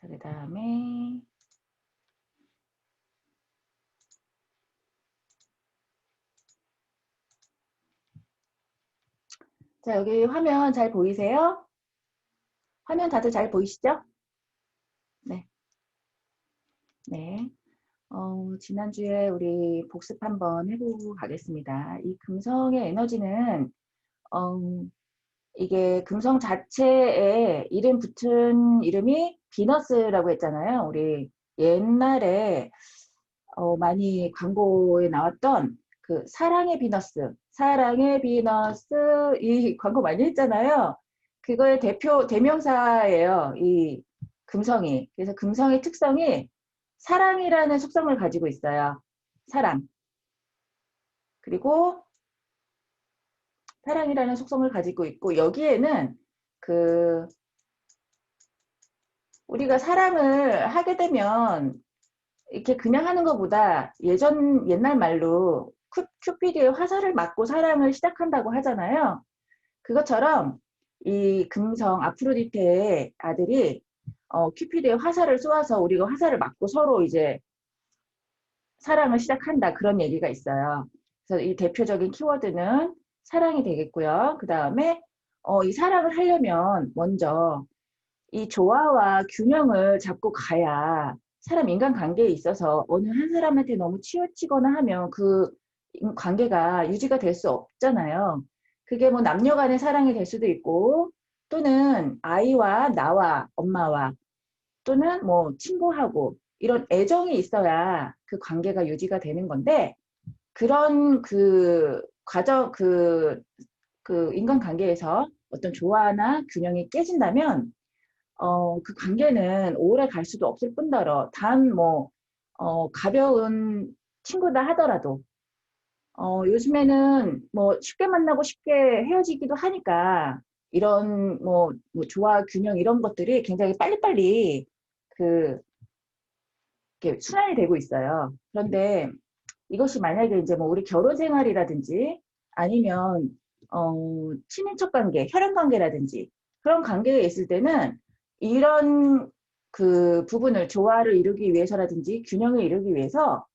자, 그 다음에 자, 여기 화면 잘 보이세요? 화면 다들 잘 보이시죠? 네. 네. 지난주에 우리 복습 한번 해보고 가겠습니다. 이 금성의 에너지는 어, 이게 금성 자체에 이름 붙은 이름이 비너스라고 했잖아요. 우리 옛날에 많이 광고에 나왔던 그 사랑의 비너스, 사랑의 비너스 이 광고 많이 했잖아요. 그거의 대명사예요. 이 금성이. 그래서 금성의 특성이 사랑이라는 속성을 가지고 있어요. 사랑. 그리고 사랑이라는 속성을 가지고 있고 여기에는 그 우리가 사랑을 하게 되면 이렇게 그냥 하는 것보다 옛날 말로 큐피드의 화살을 맞고 사랑을 시작한다고 하잖아요. 그것처럼 이 금성 아프로디테의 아들이 큐피드의 화살을 쏘아서 우리가 화살을 맞고 서로 이제 사랑을 시작한다 그런 얘기가 있어요. 그래서 이 대표적인 키워드는 사랑이 되겠고요. 그 다음에 이 사랑을 하려면 먼저 이 조화와 균형을 잡고 가야 사람 인간관계에 있어서 어느 한 사람한테 너무 치우치거나 하면 그 관계가 유지가 될 수 없잖아요. 그게 뭐 남녀 간의 사랑이 될 수도 있고 또는 아이와 나와 엄마와 또는 뭐 친구하고 이런 애정이 있어야 그 관계가 유지가 되는 건데 그런 그 과정 그 인간관계에서 어떤 조화나 균형이 깨진다면 그 관계는 오래 갈 수도 없을 뿐더러 단 뭐 가벼운 친구다 하더라도 요즘에는 뭐 쉽게 만나고 쉽게 헤어지기도 하니까 이런 뭐 조화 균형 이런 것들이 굉장히 빨리빨리 그 이렇게 순환이 되고 있어요. 그런데 이것이 만약에 이제 뭐 우리 결혼 생활이라든지 아니면 친인척 관계, 혈연 관계라든지 그런 관계에 있을 때는 이런 그 부분을 조화를 이루기 위해서라든지 균형을 이루기 위해서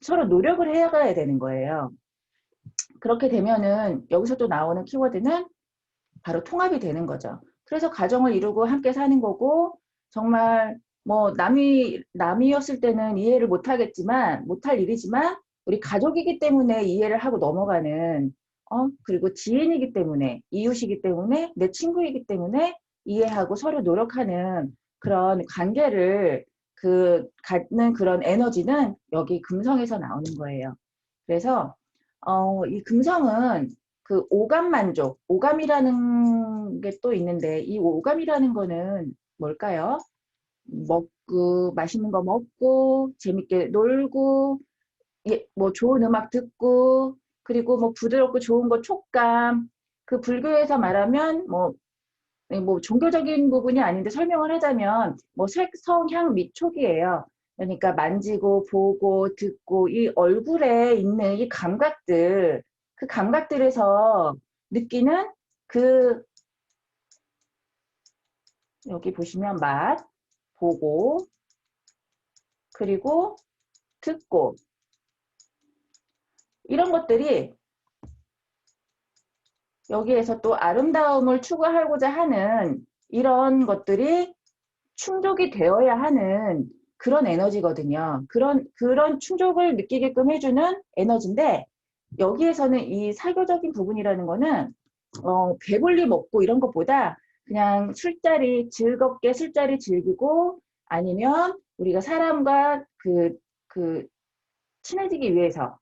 서로 노력을 해가야 되는 거예요. 그렇게 되면은 여기서 또 나오는 키워드는 바로 통합이 되는 거죠. 그래서 가정을 이루고 함께 사는 거고 정말 뭐 남이었을 때는 이해를 못할 일이지만 우리 가족이기 때문에 이해를 하고 넘어가는 그리고 지인이기 때문에 이웃이기 때문에 내 친구이기 때문에 이해하고 서로 노력하는 그런 관계를 갖는 그런 에너지는 여기 금성에서 나오는 거예요. 그래서 이 금성은 그 오감 만족, 오감이라는 게 또 있는데 이 오감이라는 거는 뭘까요? 먹고 맛있는 거 먹고 재밌게 놀고 뭐 좋은 음악 듣고 그리고 뭐 부드럽고 좋은 거 촉감 그 불교에서 말하면 뭐 종교적인 부분이 아닌데 설명을 하자면 뭐 색, 성, 향, 미, 촉이에요. 그러니까 만지고 보고 듣고 이 얼굴에 있는 이 감각들 그 감각들에서 느끼는 그 여기 보시면 맛, 보고 그리고 듣고 이런 것들이 여기에서 또 아름다움을 추구하고자 하는 이런 것들이 충족이 되어야 하는 그런 에너지거든요. 그런 충족을 느끼게끔 해주는 에너지인데 여기에서는 이 사교적인 부분이라는 거는 배불리 먹고 이런 것보다 그냥 즐겁게 술자리 즐기고 아니면 우리가 사람과 그 친해지기 위해서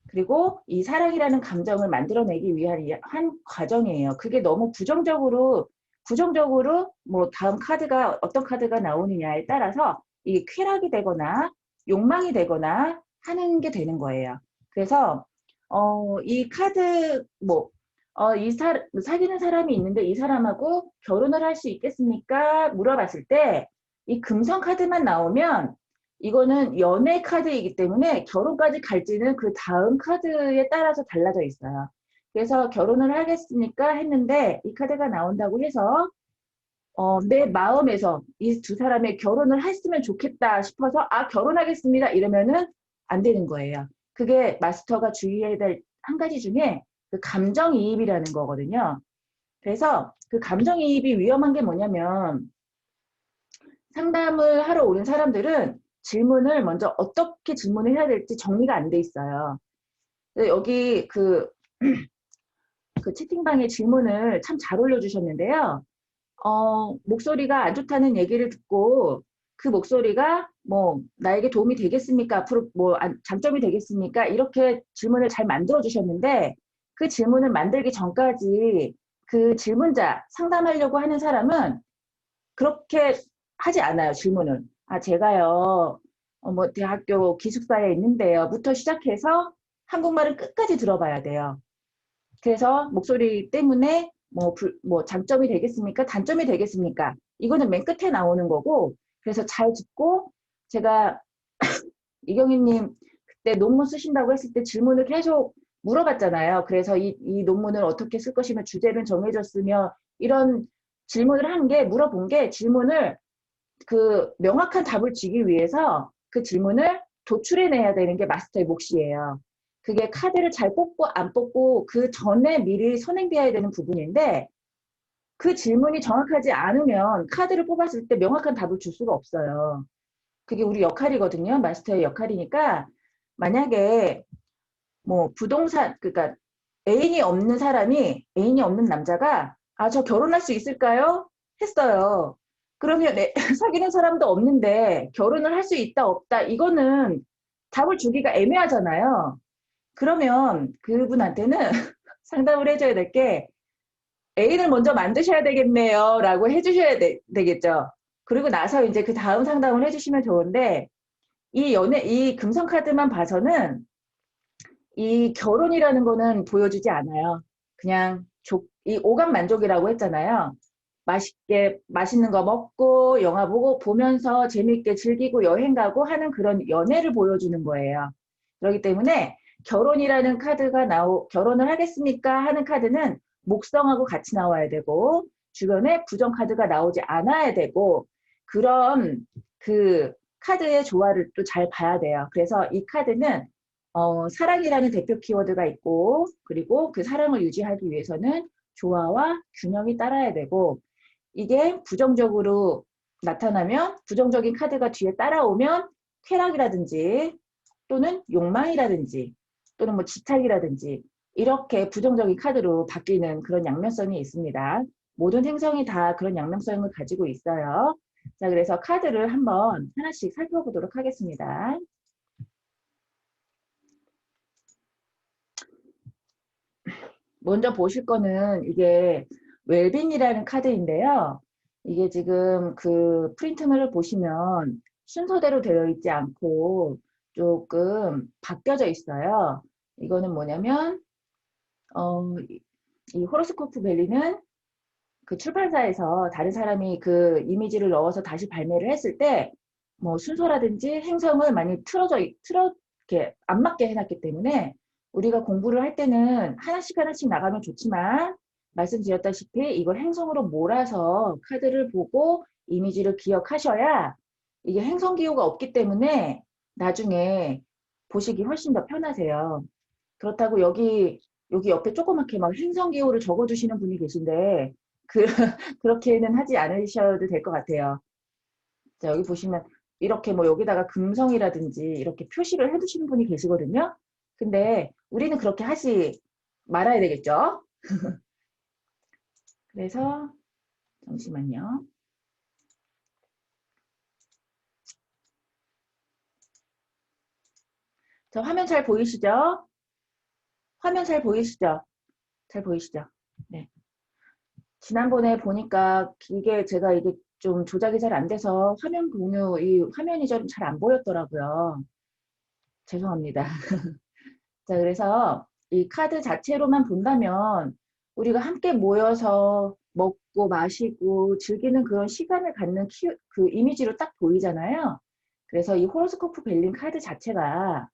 그리고 이 사랑이라는 감정을 만들어내기 위한 한 과정이에요. 그게 너무 부정적으로 뭐 다음 카드가 어떤 카드가 나오느냐에 따라서 이게 쾌락이 되거나 욕망이 되거나 하는 게 되는 거예요. 그래서 이 카드 사귀는 사람이 있는데 이 사람하고 결혼을 할 수 있겠습니까? 물어봤을 때 이 금성 카드만 나오면 이거는 연애 카드이기 때문에 결혼까지 갈지는 그 다음 카드에 따라서 달라져 있어요. 그래서 결혼을 하겠습니까? 했는데 이 카드가 나온다고 해서 내 마음에서 이 두 사람의 결혼을 했으면 좋겠다 싶어서, 아, 결혼하겠습니다. 이러면은 안 되는 거예요. 그게 마스터가 주의해야 될 한 가지 중에 그 감정이입이라는 거거든요. 그래서 그 감정이입이 위험한 게 뭐냐면, 상담을 하러 오는 사람들은 질문을 먼저 어떻게 질문을 해야 될지 정리가 안 돼 있어요. 여기 그 채팅방에 질문을 참 잘 올려주셨는데요. 목소리가 안 좋다는 얘기를 듣고 그 목소리가 뭐 나에게 도움이 되겠습니까? 앞으로 뭐 장점이 되겠습니까? 이렇게 질문을 잘 만들어 주셨는데, 그 질문을 만들기 전까지 그 질문자, 상담하려고 하는 사람은 그렇게 하지 않아요, 질문을. 아, 제가요, 뭐 대학교 기숙사에 있는데요. 부터 시작해서 한국말을 끝까지 들어봐야 돼요. 그래서 목소리 때문에 뭐 장점이 되겠습니까? 단점이 되겠습니까? 이거는 맨 끝에 나오는 거고, 그래서 잘 듣고, 제가 이경희님 그때 논문 쓰신다고 했을 때 질문을 계속 물어봤잖아요. 그래서 이 논문을 어떻게 쓸 것이며 주제는 정해졌으며, 이런 질문을 한 게, 물어본 게, 질문을 그 명확한 답을 주기 위해서 그 질문을 도출해내야 되는 게 마스터의 몫이에요. 그게 카드를 잘 뽑고 안 뽑고 그 전에 미리 선행되어야 되는 부분인데, 그 질문이 정확하지 않으면 카드를 뽑았을 때 명확한 답을 줄 수가 없어요. 그게 우리 역할이거든요. 마스터의 역할이니까, 만약에 뭐 부동산, 그러니까 애인이 없는 남자가, 아, 저 결혼할 수 있을까요? 했어요. 그러면 사귀는 사람도 없는데 결혼을 할 수 있다, 없다, 이거는 답을 주기가 애매하잖아요. 그러면 그분한테는 상담을 해줘야 될 게, 애인을 먼저 만드셔야 되겠네요. 라고 해주셔야 되겠죠. 그리고 나서 이제 그 다음 상담을 해주시면 좋은데, 이 금성카드만 봐서는 이 결혼이라는 거는 보여주지 않아요. 그냥 이 오감 만족이라고 했잖아요. 맛있게 맛있는 거 먹고 영화 보고 보면서 재밌게 즐기고 여행 가고 하는 그런 연애를 보여주는 거예요. 그렇기 때문에 결혼이라는 카드가 결혼을 하겠습니까? 하는 카드는 목성하고 같이 나와야 되고, 주변에 부정 카드가 나오지 않아야 되고, 그런 그 카드의 조화를 또 잘 봐야 돼요. 그래서 이 카드는 사랑이라는 대표 키워드가 있고, 그리고 그 사랑을 유지하기 위해서는 조화와 균형이 따라야 되고, 이게 부정적으로 나타나면, 부정적인 카드가 뒤에 따라오면 쾌락이라든지 또는 욕망이라든지 또는 뭐 집착이라든지 이렇게 부정적인 카드로 바뀌는 그런 양면성이 있습니다. 모든 행성이 다 그런 양면성을 가지고 있어요. 자, 그래서 카드를 한번 하나씩 살펴보도록 하겠습니다. 먼저 보실 거는 이게 웰빙이라는 카드인데요. 이게 지금 그 프린트물을 보시면 순서대로 되어 있지 않고 조금 바뀌어져 있어요. 이거는 뭐냐면 이 호로스코프 밸리는 그 출판사에서 다른 사람이 그 이미지를 넣어서 다시 발매를 했을 때 뭐 순서라든지 행성을 많이 이렇게 안 맞게 해놨기 때문에, 우리가 공부를 할 때는 하나씩 하나씩 나가면 좋지만, 말씀드렸다시피 이걸 행성으로 몰아서 카드를 보고 이미지를 기억하셔야, 이게 행성 기호가 없기 때문에 나중에 보시기 훨씬 더 편하세요. 그렇다고 여기 옆에 조그맣게 막 행성 기호를 적어주시는 분이 계신데, 그, 그렇게는 하지 않으셔도 될 것 같아요. 자, 여기 보시면 이렇게 뭐 여기다가 금성이라든지 이렇게 표시를 해두시는 분이 계시거든요. 근데 우리는 그렇게 하지 말아야 되겠죠. 그래서 잠시만요. 저 화면 잘 보이시죠? 화면 잘 보이시죠? 잘 보이시죠? 네. 지난번에 보니까 제가 좀 조작이 잘 안 돼서 화면 공유, 이 화면이 좀 잘 안 보였더라고요. 죄송합니다. 자, 그래서 이 카드 자체로만 본다면 우리가 함께 모여서 먹고 마시고 즐기는 그런 시간을 갖는 그 이미지로 딱 보이잖아요. 그래서 이 호로스코프 벨린 카드 자체가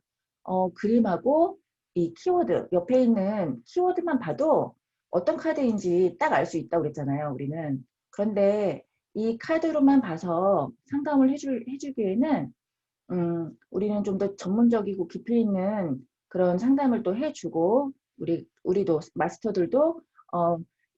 그림하고 이 키워드, 옆에 있는 키워드만 봐도 어떤 카드인지 딱 알 수 있다고 그랬잖아요, 우리는. 그런데 이 카드로만 봐서 상담을 해주기에는 우리는 좀 더 전문적이고 깊이 있는 그런 상담을 또 해주고, 우리도, 마스터들도,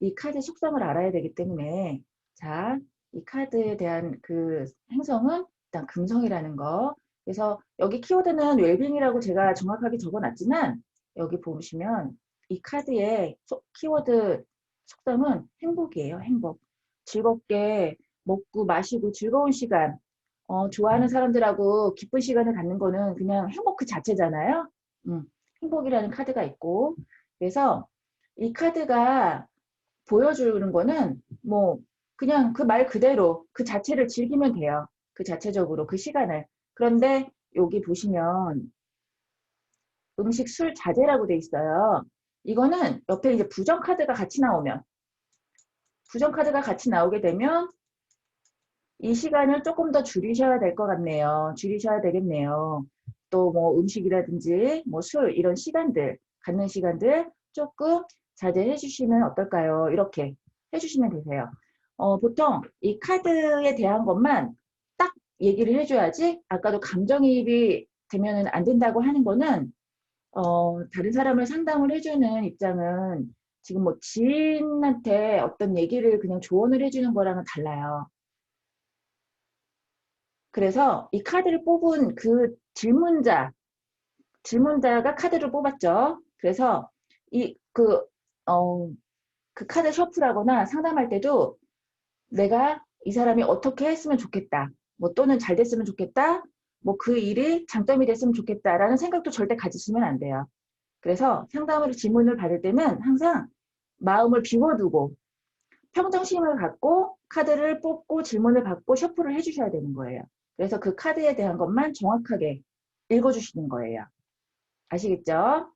이 카드 속성을 알아야 되기 때문에, 자, 이 카드에 대한 그 행성은 일단 금성이라는 거. 그래서 여기 키워드는 웰빙이라고 제가 정확하게 적어놨지만, 여기 보시면 이 카드의 키워드 속성은 행복이에요, 행복. 즐겁게 먹고 마시고 즐거운 시간, 좋아하는 사람들하고 기쁜 시간을 갖는 거는 그냥 행복 그 자체잖아요. 행복이라는 카드가 있고. 그래서 이 카드가 보여주는 거는 뭐 그냥 그 말 그대로 그 자체를 즐기면 돼요. 그 자체적으로 그 시간을. 그런데 여기 보시면 음식, 술, 자제라고 돼 있어요. 이거는 옆에 이제 부정 카드가 같이 나오면, 부정 카드가 같이 나오게 되면 이 시간을 조금 더 줄이셔야 될 것 같네요. 줄이셔야 되겠네요. 또 뭐 음식이라든지 뭐 술 이런 시간들, 갖는 시간들 조금 자제해 주시면 어떨까요? 이렇게 해주시면 되세요. 보통 이 카드에 대한 것만 딱 얘기를 해줘야지, 아까도 감정이입이 되면은 안 된다고 하는 거는, 다른 사람을 상담을 해주는 입장은 지금 뭐 지인한테 어떤 얘기를 그냥 조언을 해주는 거랑은 달라요. 그래서 이 카드를 뽑은 그 질문자가 카드를 뽑았죠. 그래서 이, 그 카드 셔플하거나 상담할 때도 내가 이 사람이 어떻게 했으면 좋겠다. 뭐 또는 잘 됐으면 좋겠다. 뭐 그 일이 장점이 됐으면 좋겠다라는 생각도 절대 가지시면 안 돼요. 그래서 상담으로 질문을 받을 때는 항상 마음을 비워두고 평정심을 갖고 카드를 뽑고 질문을 받고 셔플을 해주셔야 되는 거예요. 그래서 그 카드에 대한 것만 정확하게 읽어주시는 거예요. 아시겠죠?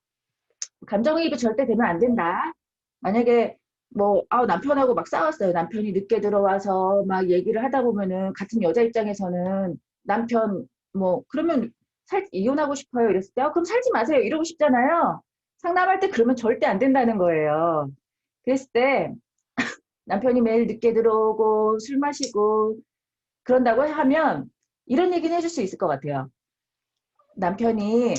감정이입이 절대 되면 안 된다. 만약에 뭐 남편하고 막 싸웠어요. 남편이 늦게 들어와서 막 얘기를 하다 보면은 같은 여자 입장에서는 남편 뭐 그러면 이혼하고 싶어요. 이랬을 때 그럼 살지 마세요. 이러고 싶잖아요. 상담할 때 그러면 절대 안 된다는 거예요. 그랬을 때 남편이 매일 늦게 들어오고 술 마시고 그런다고 하면 이런 얘기는 해줄 수 있을 것 같아요. 남편이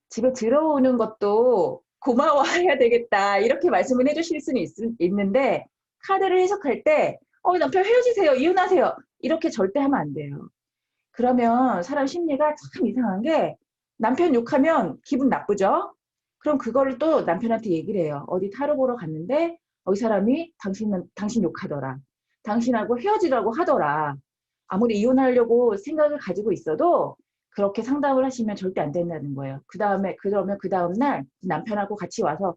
집에 들어오는 것도 고마워해야 되겠다. 이렇게 말씀을 해주실 수는 있는데 카드를 해석할 때 남편 헤어지세요. 이혼하세요. 이렇게 절대 하면 안 돼요. 그러면 사람 심리가 참 이상한 게 남편 욕하면 기분 나쁘죠? 그럼 그거를 또 남편한테 얘기를 해요. 어디 타로 보러 갔는데 이 사람이 당신 욕하더라. 당신하고 헤어지라고 하더라. 아무리 이혼하려고 생각을 가지고 있어도 그렇게 상담을 하시면 절대 안 된다는 거예요. 그러면 그 다음날 남편하고 같이 와서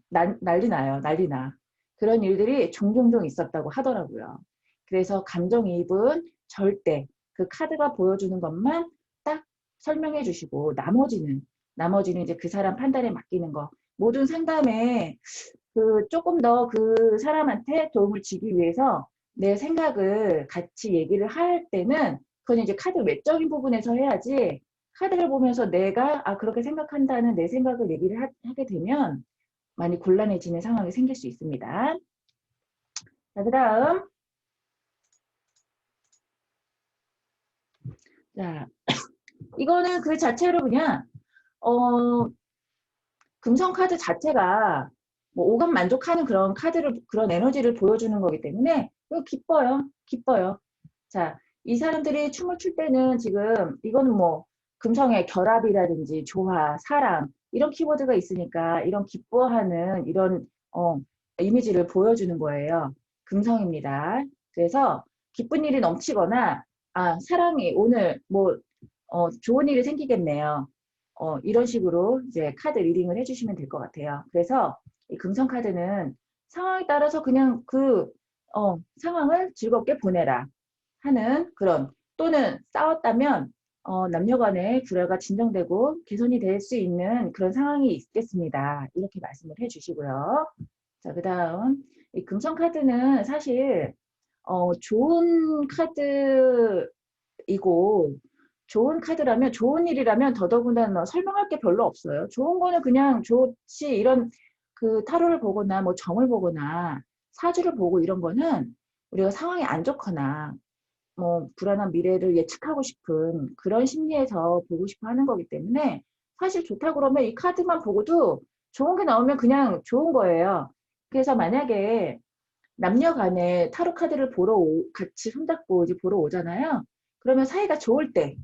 난리 나요. 난리 나. 그런 일들이 종종 있었다고 하더라고요. 그래서 감정이입은 절대 그 카드가 보여주는 것만 딱 설명해 주시고 나머지는 이제 그 사람 판단에 맡기는 거. 모든 상담에 그 조금 더 그 사람한테 도움을 주기 위해서 내 생각을 같이 얘기를 할 때는 그건 이제 카드 외적인 부분에서 해야지, 카드를 보면서 내가 그렇게 생각한다는 내 생각을 얘기를 하게 되면 많이 곤란해지는 상황이 생길 수 있습니다. 자, 그 다음. 자, 이거는 그 자체로 그냥, 금성 카드 자체가 뭐 오감 만족하는 그런 그런 에너지를 보여주는 거기 때문에 기뻐요. 기뻐요. 자, 이 사람들이 춤을 출 때는 지금 이거는 뭐 금성의 결합이라든지 조화, 사랑 이런 키워드가 있으니까 이런 기뻐하는 이런 이미지를 보여주는 거예요. 금성입니다. 그래서 기쁜 일이 넘치거나 사랑이 오늘 뭐 좋은 일이 생기겠네요. 이런 식으로 이제 카드 리딩을 해주시면 될 것 같아요. 그래서 이 금성 카드는 상황에 따라서 그냥 그 상황을 즐겁게 보내라 하는 그런, 또는 싸웠다면 남녀 간의 불화가 진정되고 개선이 될 수 있는 그런 상황이 있겠습니다. 이렇게 말씀을 해주시고요. 자, 그 다음 이 금성 카드는 사실 좋은 카드이고, 좋은 카드라면, 좋은 일이라면 더더군다나 설명할 게 별로 없어요. 좋은 거는 그냥 좋지, 이런 그 타로를 보거나 뭐 점을 보거나 사주를 보고 이런 거는 우리가 상황이 안 좋거나 뭐 불안한 미래를 예측하고 싶은 그런 심리에서 보고 싶어 하는 거기 때문에 사실 좋다 그러면 이 카드만 보고도 좋은 게 나오면 그냥 좋은 거예요. 그래서 만약에 남녀 간에 타로 카드를 같이 손잡고 이제 보러 오잖아요. 그러면 사이가 좋을 때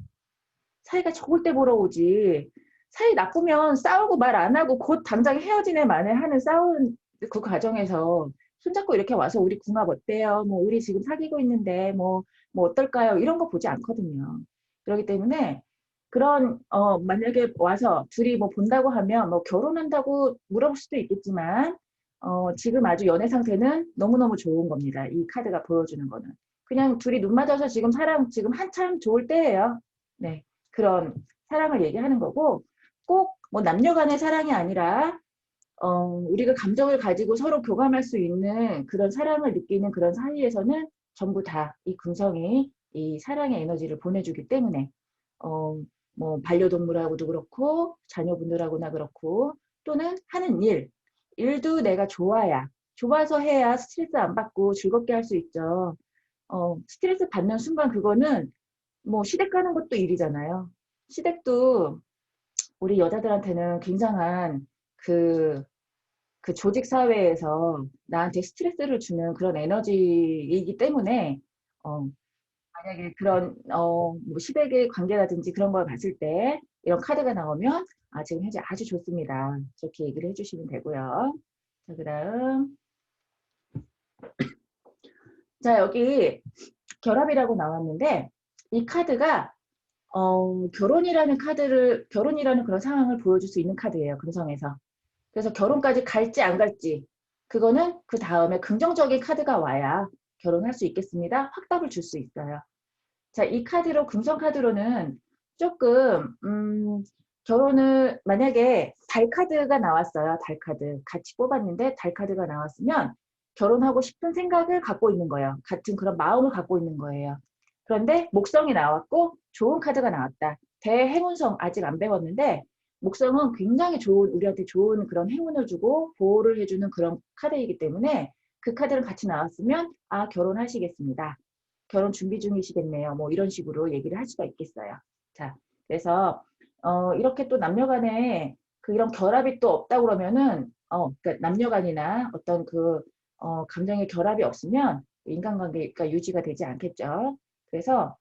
보러 오지. 사이 나쁘면 싸우고 말 안 하고 곧 당장 헤어지네 만에 하는 싸우는 그 과정에서 손잡고 이렇게 와서 우리 궁합 어때요? 뭐 우리 지금 사귀고 있는데 뭐 어떨까요? 이런 거 보지 않거든요. 그렇기 때문에 그런 만약에 와서 둘이 뭐 본다고 하면 뭐 결혼한다고 물어볼 수도 있겠지만 지금 아주 연애 상태는 너무너무 좋은 겁니다. 이 카드가 보여주는 거는. 그냥 둘이 눈 맞아서 지금 한참 좋을 때예요. 네. 그런 사랑을 얘기하는 거고 꼭 뭐 남녀 간의 사랑이 아니라 우리가 감정을 가지고 서로 교감할 수 있는 그런 사랑을 느끼는 그런 사이에서는 전부 다 이 금성이 이 사랑의 에너지를 보내주기 때문에 뭐 반려동물하고도 그렇고 자녀분들하고나 그렇고 또는 하는 일도 내가 좋아서 해야 스트레스 안 받고 즐겁게 할 수 있죠. 스트레스 받는 순간 그거는 뭐 시댁 가는 것도 일이잖아요. 시댁도 우리 여자들한테는 굉장한 그, 그 조직 사회에서 나한테 스트레스를 주는 그런 에너지이기 때문에 어, 만약에 그런 뭐 시댁의 관계라든지 그런 걸 봤을 때 이런 카드가 나오면 지금 현재 아주 좋습니다. 이렇게 얘기를 해주시면 되고요. 자, 그다음 자 여기 결합이라고 나왔는데 이 카드가 결혼이라는 그런 상황을 보여줄 수 있는 카드예요. 금성에서. 그래서 결혼까지 갈지 안 갈지 그거는 그 다음에 긍정적인 카드가 와야 결혼할 수 있겠습니다. 확답을 줄 수 있어요. 자, 이 카드로 금성 카드로는 조금 결혼을 만약에 달 카드가 나왔어요. 달 카드 같이 뽑았는데 달 카드가 나왔으면 결혼하고 싶은 생각을 갖고 있는 거예요. 같은 그런 마음을 갖고 있는 거예요. 그런데 목성이 나왔고 좋은 카드가 나왔다. 대행운성 아직 안 배웠는데 목성은 굉장히 우리한테 좋은 그런 행운을 주고 보호를 해주는 그런 카드이기 때문에 그 카드를 같이 나왔으면 결혼하시겠습니다. 결혼 준비 중이시겠네요. 뭐 이런 식으로 얘기를 할 수가 있겠어요. 자, 그래서 이렇게 또 남녀간에 이런 결합이 또 없다 그러면은 그러니까 남녀간이나 어떤 감정의 결합이 없으면 인간관계가 유지가 되지 않겠죠. 그래서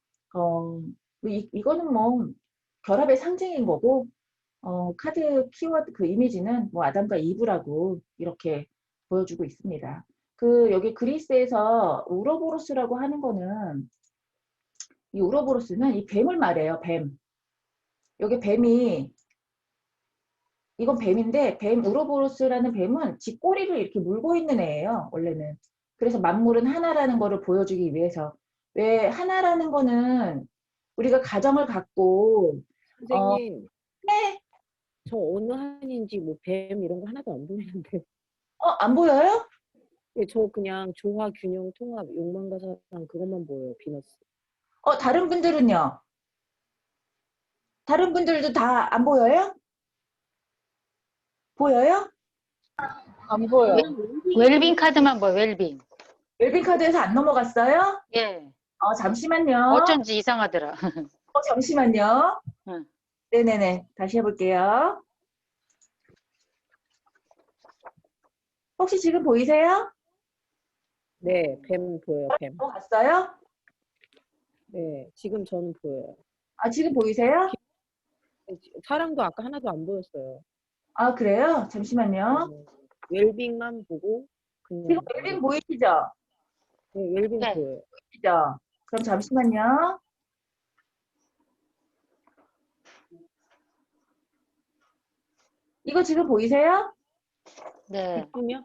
이거는 뭐 결합의 상징인 거고 카드 키워드 그 이미지는 뭐 아담과 이브라고 이렇게 보여주고 있습니다. 여기 그리스에서 우로보로스라고 하는 거는 이 우로보로스는 이 뱀을 말해요. 뱀. 여기 이건 뱀인데 우로보로스라는 뱀은 지 꼬리를 이렇게 물고 있는 애예요. 원래는. 그래서 만물은 하나라는 거를 보여주기 위해서. 왜 하나라는 거는 우리가 가정을 갖고 선생님, 네. 저 어느 한인지 뭐 뱀 이런 거 하나도 안 보이는데. 안 보여요? 예, 저 그냥 조화, 균형, 통합, 욕망과 사랑 그것만 보여요. 비너스. 다른 분들은요? 다른 분들도 다 안 보여요? 보여요? 안 보여. 웰빙 카드만 보여, 웰빙. 웰빙 카드에서 안 넘어갔어요? 예. 잠시만요. 어쩐지 이상하더라. 잠시만요. 응. 네네네. 다시 해볼게요. 혹시 지금 보이세요? 네, 뱀 보여요. 뱀. 넘어갔어요? 네, 지금 저는 보여요. 지금 보이세요? 사랑도 아까 하나도 안 보였어요. 그래요? 잠시만요. 웰빙만 보고 지금 그냥. 웰빙 보이시죠? 네, 웰빙 네. 보여요. 보이시죠? 그럼 잠시만요. 이거 지금 보이세요? 네. 기쁨이요?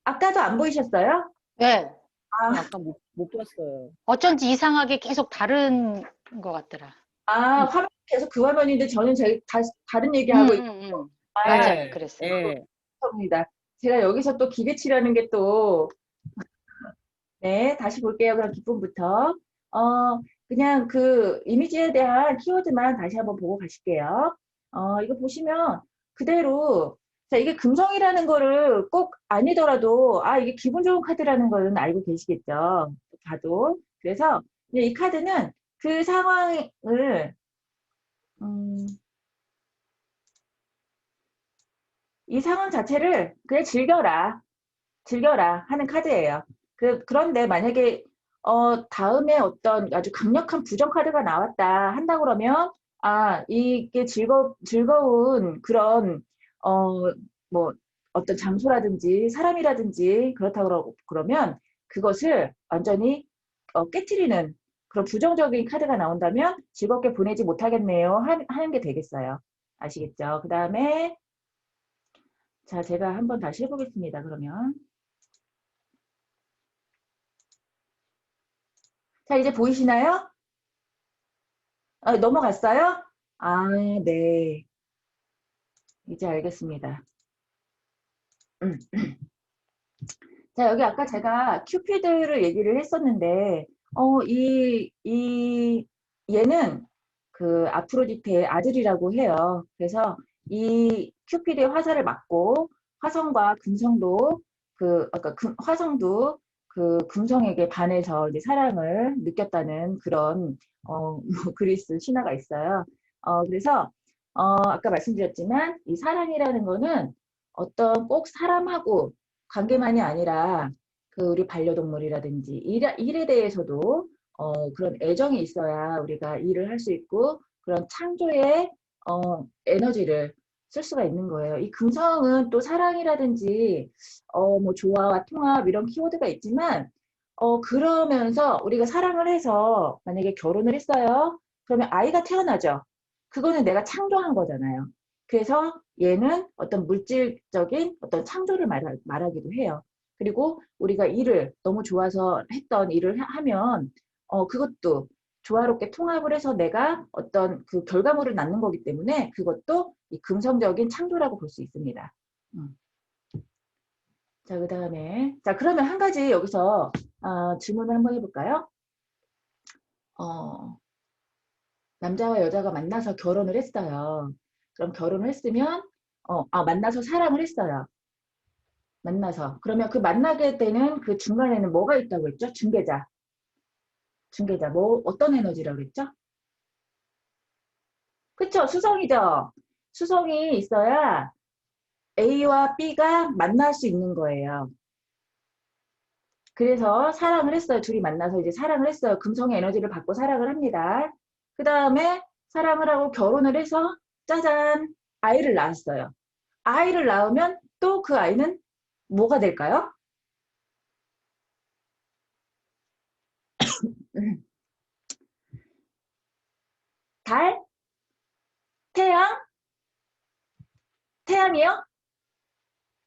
아까도 안 보이셨어요? 네. 아까 못 봤어요. 어쩐지 이상하게 계속 다른 것 같더라. 화면 계속 그 화면인데 저는 다른 얘기하고 있어요. 맞아요. 그랬어요. 네. 죄송합니다. 제가 여기서 또 기계치라는 게 또, 네, 다시 볼게요. 그럼 기쁨부터. 그냥 그 이미지에 대한 키워드만 다시 한번 보고 가실게요. 이거 보시면 그대로 자, 이게 금성이라는 거를 꼭 아니더라도, 아, 이게 기분 좋은 카드라는 거는 알고 계시겠죠. 봐도. 그래서 이제 이 카드는 그 상황을, 음, 이 상황 자체를 그냥 즐겨라 하는 카드예요. 그런데 만약에 다음에 어떤 아주 강력한 부정 카드가 나왔다 한다 그러면 아, 이게 즐거운 그런 뭐 어떤 장소라든지 사람이라든지 그렇다고 그러면 그것을 완전히 깨트리는 그런 부정적인 카드가 나온다면 즐겁게 보내지 못하겠네요 하는 게 되겠어요. 아시겠죠? 그 다음에 자, 제가 한번 다시 해보겠습니다. 그러면 자, 이제 보이시나요? 넘어갔어요? 아, 네. 이제 알겠습니다. 음. 자, 여기 아까 제가 큐피드를 얘기를 했었는데, 얘는 그 아프로디테의 아들이라고 해요. 그래서 이 큐피드의 화살을 맞고 화성과 금성도 아까 화성도 그 금성에게 반해서 이제 사랑을 느꼈다는 그런 뭐 그리스 신화가 있어요. 그래서 아까 말씀드렸지만 이 사랑이라는 거는 어떤 꼭 사람하고 관계만이 아니라 그 우리 반려동물이라든지 일에 대해서도 그런 애정이 있어야 우리가 일을 할 수 있고 그런 창조의 에너지를 쓸 수가 있는 거예요. 이 금성은 또 사랑이라든지 뭐 조화와 통합 이런 키워드가 있지만 그러면서 우리가 사랑을 해서 만약에 결혼을 했어요. 그러면 아이가 태어나죠. 그거는 내가 창조한 거잖아요. 그래서 얘는 어떤 물질적인 어떤 창조를 말하기도 해요. 그리고 우리가 일을 너무 좋아서 했던 일을 하면 그것도 조화롭게 통합을 해서 내가 어떤 그 결과물을 낳는 거기 때문에 그것도 이 금성적인 창조라고 볼 수 있습니다. 자, 그 다음에 자, 그러면 한 가지 여기서 질문을 한번 해볼까요? 남자와 여자가 만나서 결혼을 했어요. 그럼 결혼을 했으면 만나서 사랑을 했어요. 만나서. 그러면 그 만나게 되는 그 중간에는 뭐가 있다고 했죠? 중개자. 중개자. 뭐 어떤 에너지라고 그랬죠? 그쵸? 수성이죠. 수성이 있어야 A와 B가 만날 수 있는 거예요. 그래서 사랑을 했어요. 둘이 만나서 이제 사랑을 했어요. 금성의 에너지를 받고 사랑을 합니다. 그 다음에 사랑을 하고 결혼을 해서 짜잔! 아이를 낳았어요. 아이를 낳으면 또 그 아이는 뭐가 될까요? 달? 태양? 태양이요?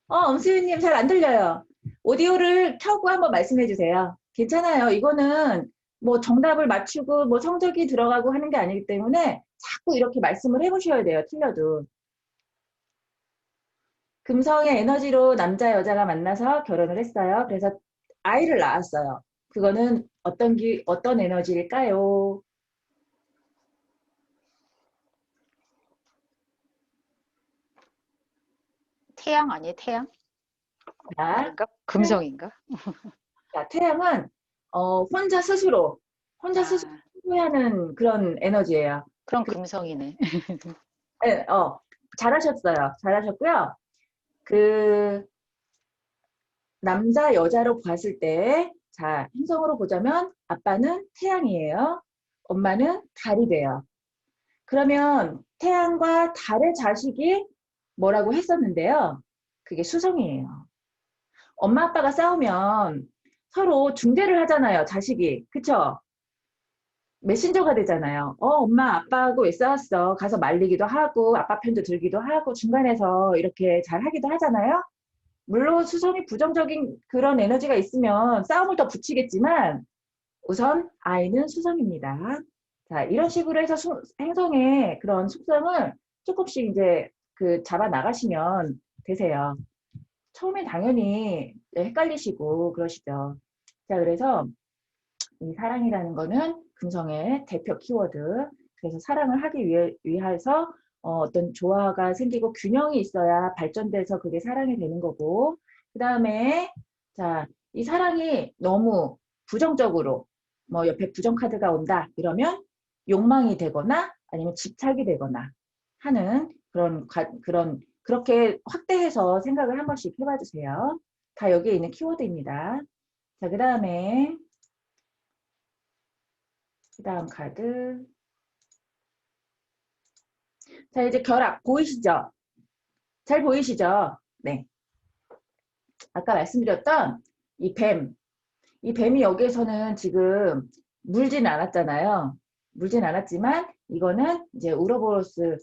엄수희님 잘 안 들려요. 오디오를 켜고 한번 말씀해 주세요. 괜찮아요. 이거는 뭐 정답을 맞추고 뭐 성적이 들어가고 하는 게 아니기 때문에 자꾸 이렇게 말씀을 해보셔야 돼요. 틀려도. 금성의 에너지로 남자, 여자가 만나서 결혼을 했어요. 그래서 아이를 낳았어요. 그거는 어떤 에너지일까요? 태양 아니에요? 태양? 자, 아닌가? 금성인가? 태양은 혼자 스스로 아, 후회하는 그런 에너지예요. 그럼 금성이네. 네, 잘하셨어요. 잘하셨고요. 그 남자, 여자로 봤을 때, 자, 행성으로 보자면 아빠는 태양이에요. 엄마는 달이 돼요. 그러면 태양과 달의 자식이 뭐라고 했었는데요. 그게 수성이에요. 엄마, 아빠가 싸우면 서로 중재를 하잖아요. 자식이. 그쵸? 메신저가 되잖아요. 엄마, 아빠하고 왜 싸웠어? 가서 말리기도 하고, 아빠 편도 들기도 하고, 중간에서 이렇게 잘 하기도 하잖아요. 물론 수성이 부정적인 그런 에너지가 있으면 싸움을 더 붙이겠지만, 우선 아이는 수성입니다. 자, 이런 식으로 해서 행성의 그런 속성을 조금씩 이제 잡아 나가시면 되세요. 처음엔 당연히 헷갈리시고 그러시죠. 자, 그래서 이 사랑이라는 거는 금성의 대표 키워드. 그래서 사랑을 하기 위해서 어떤 조화가 생기고 균형이 있어야 발전돼서 그게 사랑이 되는 거고, 그 다음에 자, 이 사랑이 너무 부정적으로 뭐 옆에 부정 카드가 온다 이러면 욕망이 되거나 아니면 집착이 되거나 하는 그렇게 확대해서 생각을 한 번씩 해봐 주세요. 다 여기에 있는 키워드입니다. 자, 그 다음에 그 다음 카드. 자, 이제 결합 보이시죠? 잘 보이시죠? 네. 아까 말씀드렸던 이 뱀이 여기에서는 지금 물진 않았잖아요. 물진 않았지만 이거는 이제 우로보로스를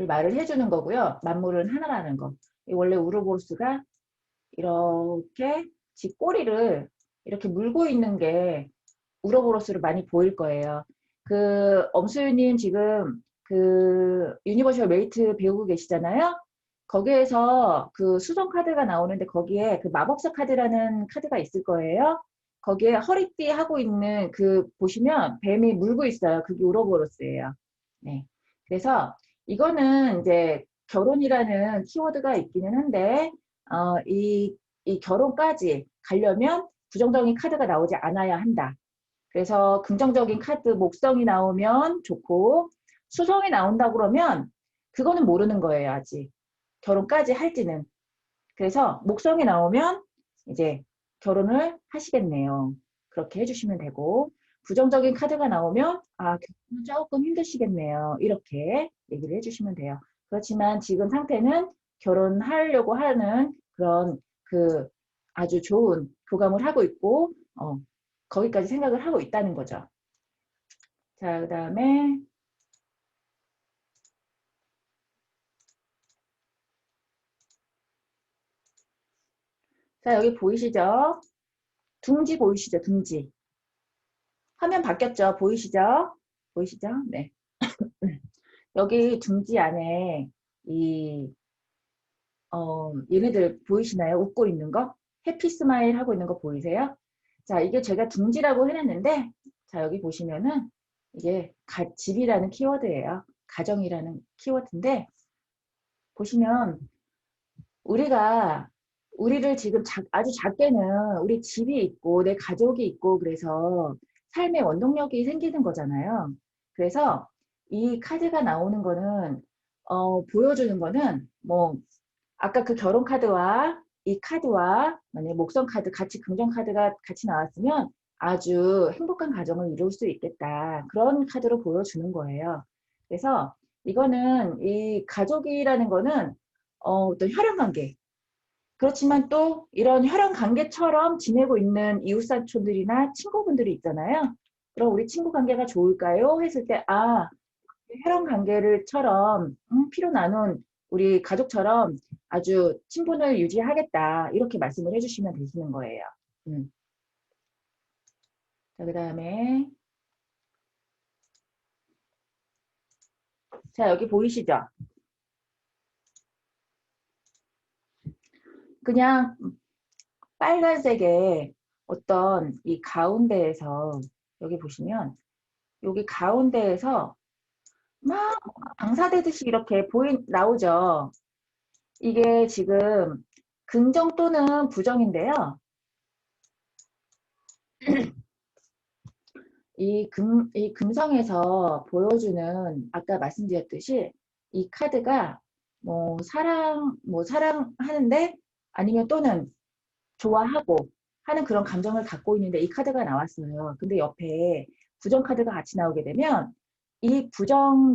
말을 해주는 거고요. 만물은 하나라는 거. 원래 우로보로스가 이렇게 지 꼬리를 이렇게 물고 있는 게 우로보로스로 많이 보일 거예요. 그 엄수유님 지금 그 유니버셜 메이트 배우고 계시잖아요. 거기에서 그 수성 카드가 나오는데 거기에 그 마법사 카드라는 카드가 있을 거예요. 거기에 허리띠 하고 있는 그 보시면 뱀이 물고 있어요. 그게 우로보로스예요. 네. 그래서 이거는 이제 결혼이라는 키워드가 있기는 한데 이 결혼까지 가려면 부정적인 카드가 나오지 않아야 한다. 그래서 긍정적인 카드 목성이 나오면 좋고 수성이 나온다 그러면 그거는 모르는 거예요. 아직. 결혼까지 할지는. 그래서 목성이 나오면 이제 결혼을 하시겠네요. 그렇게 해주시면 되고 부정적인 카드가 나오면 결혼은 조금 힘드시겠네요. 이렇게 얘기를 해주시면 돼요. 그렇지만 지금 상태는 결혼하려고 하는 그런 그 아주 좋은 교감을 하고 있고 거기까지 생각을 하고 있다는 거죠. 자, 그 다음에 자, 여기 보이시죠? 둥지 보이시죠? 둥지. 화면 바뀌었죠? 보이시죠? 보이시죠? 네. 여기 둥지 안에 얘네들 보이시나요? 웃고 있는 거? 해피 스마일 하고 있는 거 보이세요? 자, 이게 제가 둥지라고 해놨는데, 자, 여기 보시면은 이게 집이라는 키워드예요. 가정이라는 키워드인데, 보시면 우리를 지금 아주 작게는 우리 집이 있고 내 가족이 있고 그래서 삶의 원동력이 생기는 거잖아요. 그래서 이 카드가 나오는 거는 보여주는 거는 뭐 아까 그 결혼 카드와 이 카드와 만약에 목성 카드 같이 긍정 카드가 같이 나왔으면 아주 행복한 가정을 이룰 수 있겠다. 그런 카드로 보여주는 거예요. 그래서 이거는 이 가족이라는 거는 어떤 혈연 관계 그렇지만 또 이런 혈연 관계처럼 지내고 있는 이웃사촌들이나 친구분들이 있잖아요. 그럼 우리 친구 관계가 좋을까요? 했을 때, 혈연 관계를처럼 피로 나눈 우리 가족처럼 아주 친분을 유지하겠다. 이렇게 말씀을 해주시면 되시는 거예요. 자, 그 다음에 자, 여기 보이시죠? 그냥 빨간색의 어떤 이 가운데에서 여기 보시면 여기 가운데에서 막 방사되듯이 이렇게 나오죠. 이게 지금 긍정 또는 부정인데요. 이 금성에서 보여주는 아까 말씀드렸듯이 이 카드가 뭐 사랑하는데 아니면 또는 좋아하고 하는 그런 감정을 갖고 있는데 이 카드가 나왔어요. 근데 옆에 부정 카드가 같이 나오게 되면 이 부정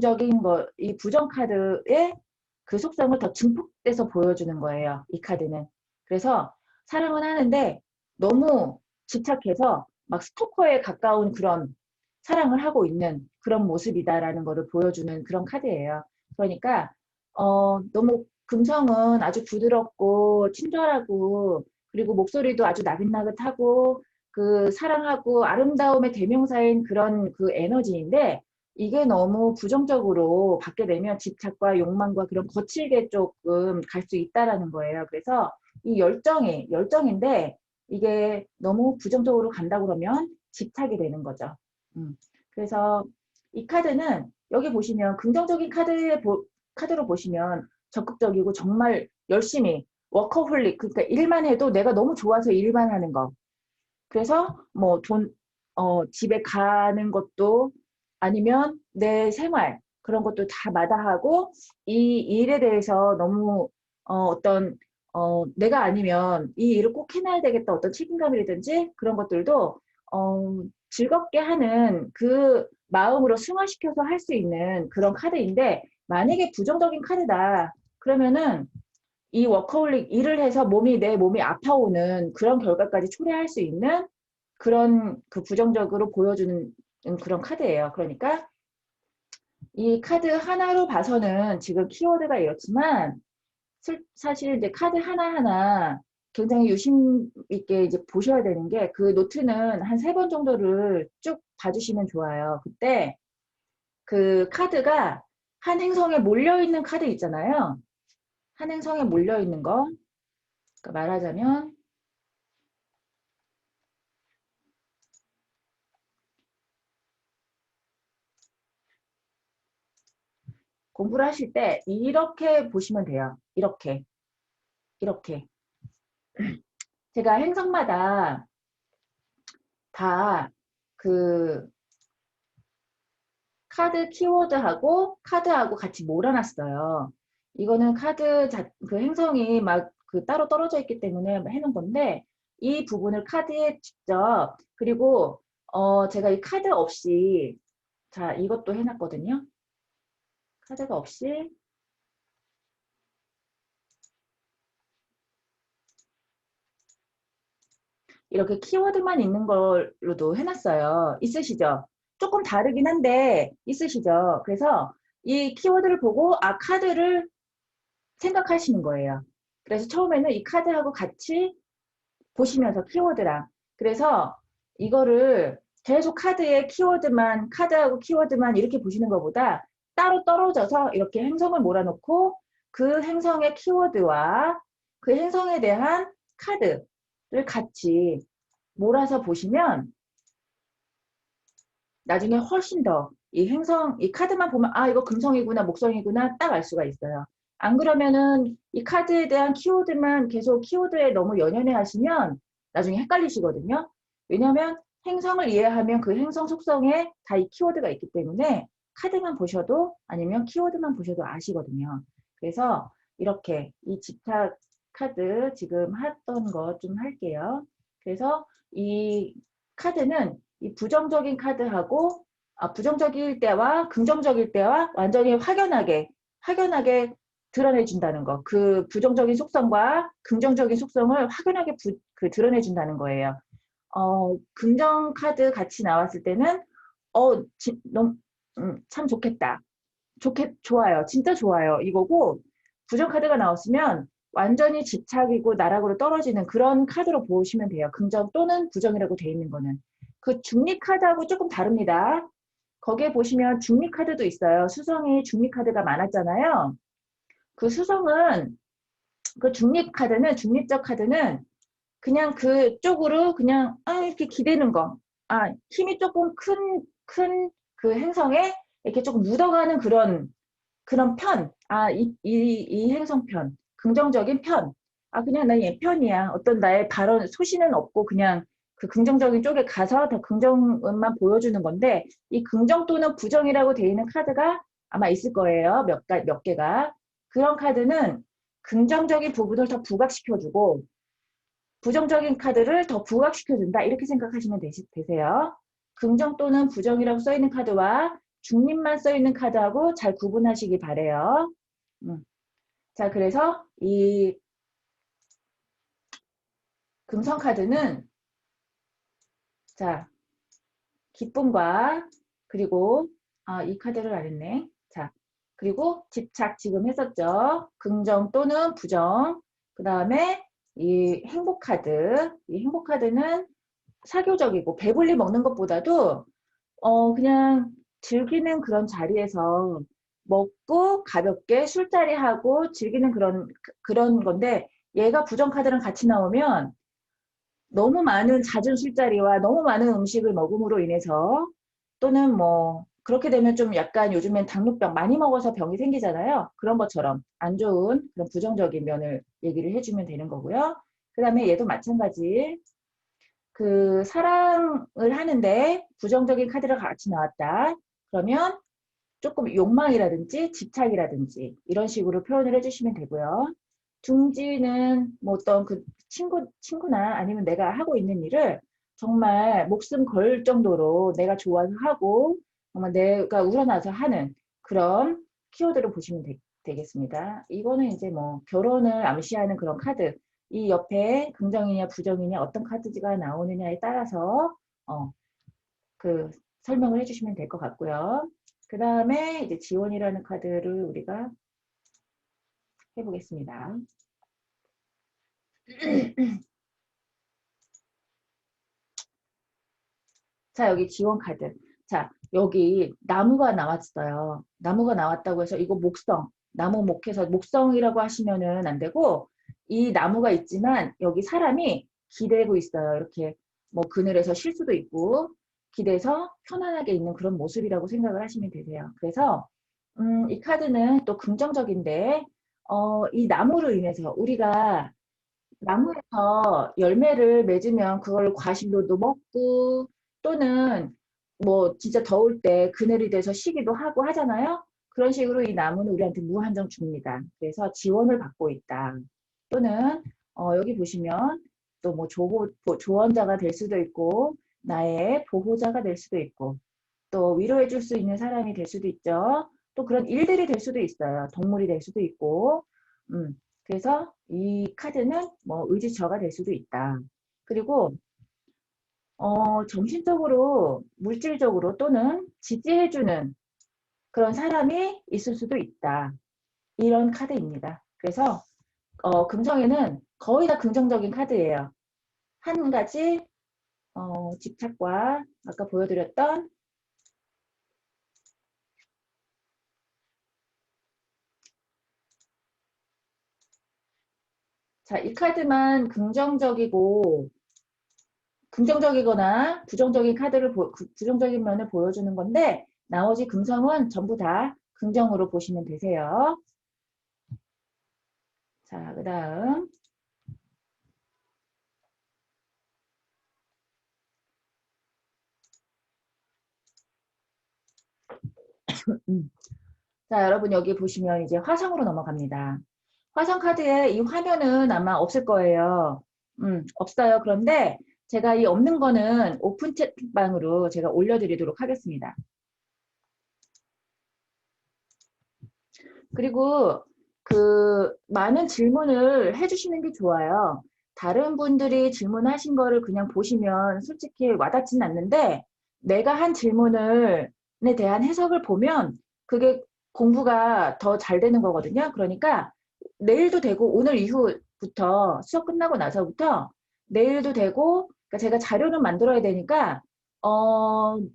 카드의 그 속성을 더 증폭돼서 보여주는 거예요. 이 카드는. 그래서 사랑은 하는데 너무 집착해서 막 스토커에 가까운 그런 사랑을 하고 있는 그런 모습이다라는 것을 보여주는 그런 카드예요. 그러니까 너무 금성은 아주 부드럽고 친절하고 그리고 목소리도 아주 나긋나긋하고 그 사랑하고 아름다움의 대명사인 그런 그 에너지인데 이게 너무 부정적으로 받게 되면 집착과 욕망과 그런 거칠게 조금 갈 수 있다라는 거예요. 그래서 이 열정인데 이게 너무 부정적으로 간다 그러면 집착이 되는 거죠. 그래서 이 카드는 여기 보시면 긍정적인 카드로 보시면 적극적이고 정말 열심히 워커홀릭, 그러니까 일만 해도 내가 너무 좋아서 일만 하는 거. 그래서 뭐 집에 가는 것도 아니면 내 생활 그런 것도 다 마다하고 이 일에 대해서 너무 내가 아니면 이 일을 꼭 해놔야 되겠다 어떤 책임감이라든지 그런 것들도 즐겁게 하는 그 마음으로 승화시켜서 할 수 있는 그런 카드인데 만약에 부정적인 카드다 그러면은 이 워커홀릭 일을 해서 내 몸이 아파오는 그런 결과까지 초래할 수 있는 그런 그 부정적으로 보여주는 그런 카드예요. 그러니까 이 카드 하나로 봐서는 지금 키워드가 이렇지만 사실 이제 카드 하나하나 굉장히 유심 있게 이제 보셔야 되는 게 그 노트는 한 3번 정도를 쭉 봐주시면 좋아요. 그때 그 카드가 한 행성에 몰려있는 카드 있잖아요. 한 행성에 몰려있는 거. 그러니까 말하자면 공부를 하실 때 이렇게 보시면 돼요. 이렇게. 제가 행성마다 다 그 카드 키워드하고 카드하고 같이 몰아놨어요. 이거는 그 행성이 막 그 따로 떨어져 있기 때문에 해놓은 건데 이 부분을 카드에 직접 그리고 제가 이 카드 없이 자 이것도 해놨거든요. 카드가 없이 이렇게 키워드만 있는 걸로도 해놨어요. 있으시죠? 조금 다르긴 한데 있으시죠? 그래서 이 키워드를 보고 카드를 생각하시는 거예요. 그래서 처음에는 이 카드하고 같이 보시면서 키워드랑 그래서 이거를 계속 카드하고 키워드만 이렇게 보시는 것보다 따로 떨어져서 이렇게 행성을 몰아놓고 그 행성의 키워드와 그 행성에 대한 카드를 같이 몰아서 보시면 나중에 훨씬 더 이 카드만 보면 이거 금성이구나 목성이구나 딱 알 수가 있어요. 안 그러면은 이 카드에 대한 키워드만 계속 키워드에 너무 연연해 하시면 나중에 헷갈리시거든요. 왜냐하면 행성을 이해하면 그 행성 속성에 다 이 키워드가 있기 때문에 카드만 보셔도 아니면 키워드만 보셔도 아시거든요. 그래서 이렇게 이 집착 카드 지금 했던 거 좀 할게요. 그래서 이 카드는 이 부정적인 카드하고 부정적일 때와 긍정적일 때와 완전히 확연하게 드러내준다는 거. 그 부정적인 속성과 긍정적인 속성을 확연하게 드러내준다는 거예요. 긍정 카드 같이 나왔을 때는 너무 참 좋겠다. 좋아요. 진짜 좋아요. 이거고 부정 카드가 나왔으면 완전히 집착이고 나락으로 떨어지는 그런 카드로 보시면 돼요. 긍정 또는 부정이라고 돼 있는 거는. 그 중립 카드하고 조금 다릅니다. 거기에 보시면 중립 카드도 있어요. 수성이 중립 카드가 많았잖아요. 그 수성은 중립적 카드는 그냥 그쪽으로 그냥 이렇게 기대는 거. 힘이 조금 큰 그 행성에 이렇게 조금 묻어가는 그런 편. 이 행성편. 긍정적인 편. 그냥 난 얘 편이야. 어떤 나의 발언, 소신은 없고 그냥 그 긍정적인 쪽에 가서 더 긍정만 보여주는 건데 이 긍정 또는 부정이라고 되어 있는 카드가 아마 있을 거예요. 몇 개가. 그런 카드는 긍정적인 부분을 더 부각시켜주고 부정적인 카드를 더 부각시켜준다. 이렇게 생각하시면 되세요. 긍정 또는 부정이라고 써있는 카드와 중립만 써있는 카드하고 잘 구분하시기 바래요. 자, 그래서 이 금성 카드는 자, 기쁨과 그리고 이 카드를 안 했네. 자, 그리고 집착 지금 했었죠. 긍정 또는 부정. 그 다음에 이 행복 카드. 이 행복 카드는 사교적이고 배불리 먹는 것보다도 그냥 즐기는 그런 자리에서 먹고 가볍게 술자리 하고 즐기는 그런 건데 얘가 부정 카드랑 같이 나오면 너무 많은 잦은 술자리와 너무 많은 음식을 먹음으로 인해서 또는 뭐 그렇게 되면 좀 약간 요즘엔 당뇨병 많이 먹어서 병이 생기잖아요. 그런 것처럼 안 좋은 그런 부정적인 면을 얘기를 해주면 되는 거고요. 그 다음에 얘도 마찬가지. 그 사랑을 하는데 부정적인 카드가 같이 나왔다. 그러면 조금 욕망이라든지 집착이라든지 이런 식으로 표현을 해주시면 되고요. 둥지는 뭐 어떤 그 친구나 아니면 내가 하고 있는 일을 정말 목숨 걸 정도로 내가 좋아서 하고 정말 내가 우러나서 하는 그런 키워드로 보시면 되겠습니다. 이거는 이제 뭐 결혼을 암시하는 그런 카드. 이 옆에 긍정이냐 부정이냐 어떤 카드가 나오느냐에 따라서 그 설명을 해주시면 될 것 같고요. 그 다음에 이제 지원이라는 카드를 우리가 해보겠습니다. 자, 여기 지원 카드. 자, 여기 나무가 나왔어요. 나무가 나왔다고 해서 이거 목성, 나무 목해서 목성이라고 하시면은 안 되고 이 나무가 있지만 여기 사람이 기대고 있어요. 이렇게 뭐 그늘에서 쉴 수도 있고 기대서 편안하게 있는 그런 모습이라고 생각을 하시면 되세요. 그래서 이 카드는 또 긍정적인데 이 나무로 인해서 우리가 나무에서 열매를 맺으면 그걸 과실로도 먹고 또는 뭐 진짜 더울 때 그늘이 돼서 쉬기도 하고 하잖아요. 그런 식으로 이 나무는 우리한테 무한정 줍니다. 그래서 지원을 받고 있다. 또는 여기 보시면 또 뭐 조언자가 될 수도 있고 나의 보호자가 될 수도 있고 또 위로해 줄 수 있는 사람이 될 수도 있죠. 또 그런 일들이 될 수도 있어요. 동물이 될 수도 있고 그래서 이 카드는 뭐 의지처가 될 수도 있다. 그리고 정신적으로, 물질적으로 또는 지지해주는 그런 사람이 있을 수도 있다. 이런 카드입니다. 그래서 금성에는 거의 다 긍정적인 카드예요. 한 가지 집착과 아까 보여드렸던 자, 이 카드만 긍정적이거나 부정적인 부정적인 면을 보여주는 건데 나머지 금성은 전부 다 긍정으로 보시면 되세요. 자, 그 다음 자, 여러분 여기 보시면 이제 화성으로 넘어갑니다. 화성 카드에 이 화면은 아마 없을 거예요. 없어요. 그런데 제가 이 없는 거는 오픈 채팅방으로 제가 올려드리도록 하겠습니다. 그리고 그 많은 질문을 해주시는 게 좋아요. 다른 분들이 질문하신 거를 그냥 보시면 솔직히 와닿지는 않는데 내가 한 질문에 대한 해석을 보면 그게 공부가 더 잘 되는 거거든요. 그러니까 내일도 되고 오늘 이후부터 수업 끝나고 나서부터 내일도 되고 그러니까 제가 자료는 만들어야 되니까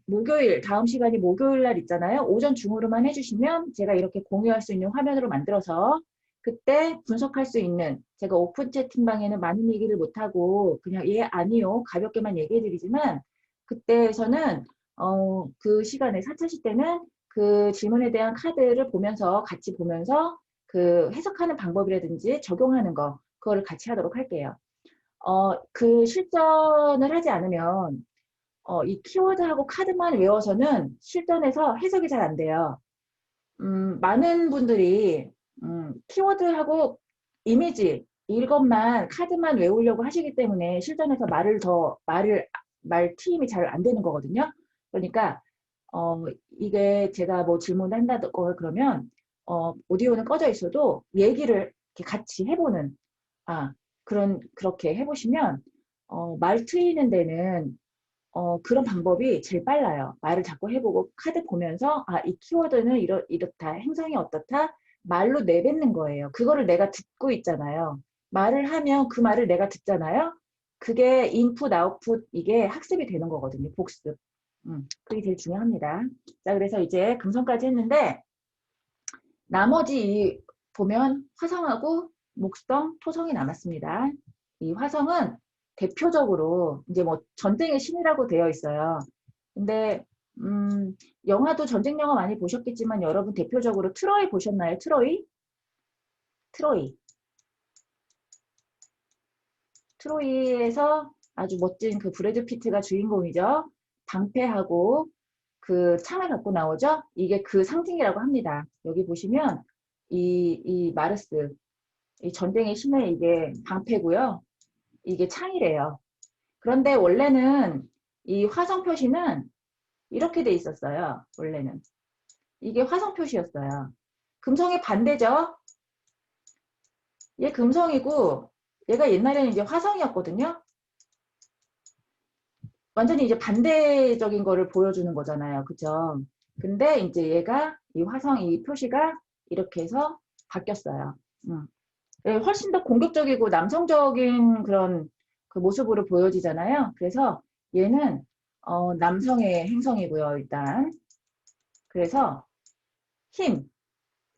목요일 다음 시간이 목요일 날 있잖아요. 오전 중으로만 해주시면 제가 이렇게 공유할 수 있는 화면으로 만들어서 그때 분석할 수 있는 제가 오픈 채팅방에는 많은 얘기를 못하고 그냥 예 아니요 가볍게만 얘기해 드리지만 그때에서는 그 시간에 4차시 때는 그 질문에 대한 카드를 보면서 같이 보면서 그 해석하는 방법이라든지 적용하는 거 그거를 같이 하도록 할게요. 그 실전을 하지 않으면 이 키워드하고 카드만 외워서는 실전에서 해석이 잘 안 돼요. 많은 분들이 키워드하고 이미지 이것만 카드만 외우려고 하시기 때문에 실전에서 말 트임이 잘 안 되는 거거든요. 그러니까 이게 제가 뭐 질문을 한다거나 그러면 오디오는 꺼져 있어도 얘기를 이렇게 같이 해보는 그렇게 해보시면 말 트이는 데는 그런 방법이 제일 빨라요. 말을 자꾸 해보고 카드 보면서 이 키워드는 이렇다. 행성이 어떻다. 말로 내뱉는 거예요. 그거를 내가 듣고 있잖아요. 말을 하면 그 말을 내가 듣잖아요. 그게 인풋, 아웃풋 이게 학습이 되는 거거든요. 복습. 그게 제일 중요합니다. 자, 그래서 이제 금성까지 했는데 나머지 보면 화성하고 목성, 토성이 남았습니다. 이 화성은 대표적으로 이제 뭐 전쟁의 신이라고 되어 있어요. 근데 영화도 전쟁 영화 많이 보셨겠지만 여러분 대표적으로 트로이 보셨나요? 트로이? 트로이. 트로이에서 아주 멋진 그 브래드 피트가 주인공이죠. 방패하고 그 창을 갖고 나오죠. 이게 그 상징이라고 합니다. 여기 보시면 이 마르스, 이 전쟁의 신의 이게 방패고요. 이게 창이래요. 그런데 원래는 이 화성 표시는 이렇게 돼 있었어요. 원래는. 이게 화성 표시였어요. 금성의 반대죠. 얘 금성이고 얘가 옛날에는 이제 화성이었거든요. 완전히 이제 반대적인 거를 보여주는 거잖아요. 그죠? 근데 이제 얘가 이 화성 이 표시가 이렇게 해서 바뀌었어요. 예, 훨씬 더 공격적이고 남성적인 그런 그 모습으로 보여지잖아요. 그래서 얘는 남성의 행성이고요. 일단 그래서 힘,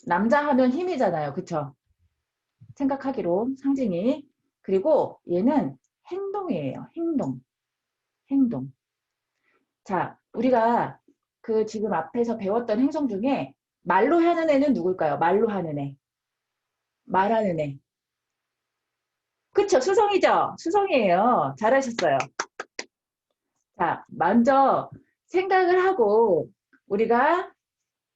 남자 하면 힘이잖아요. 그쵸? 생각하기로 상징이. 그리고 얘는 행동이에요. 행동. 행동. 자, 우리가 그 지금 앞에서 배웠던 행성 중에 말로 하는 애는 누굴까요? 말로 하는 애. 말하는 애. 그쵸? 수성이죠? 수성이에요. 잘하셨어요. 자, 먼저 생각을 하고 우리가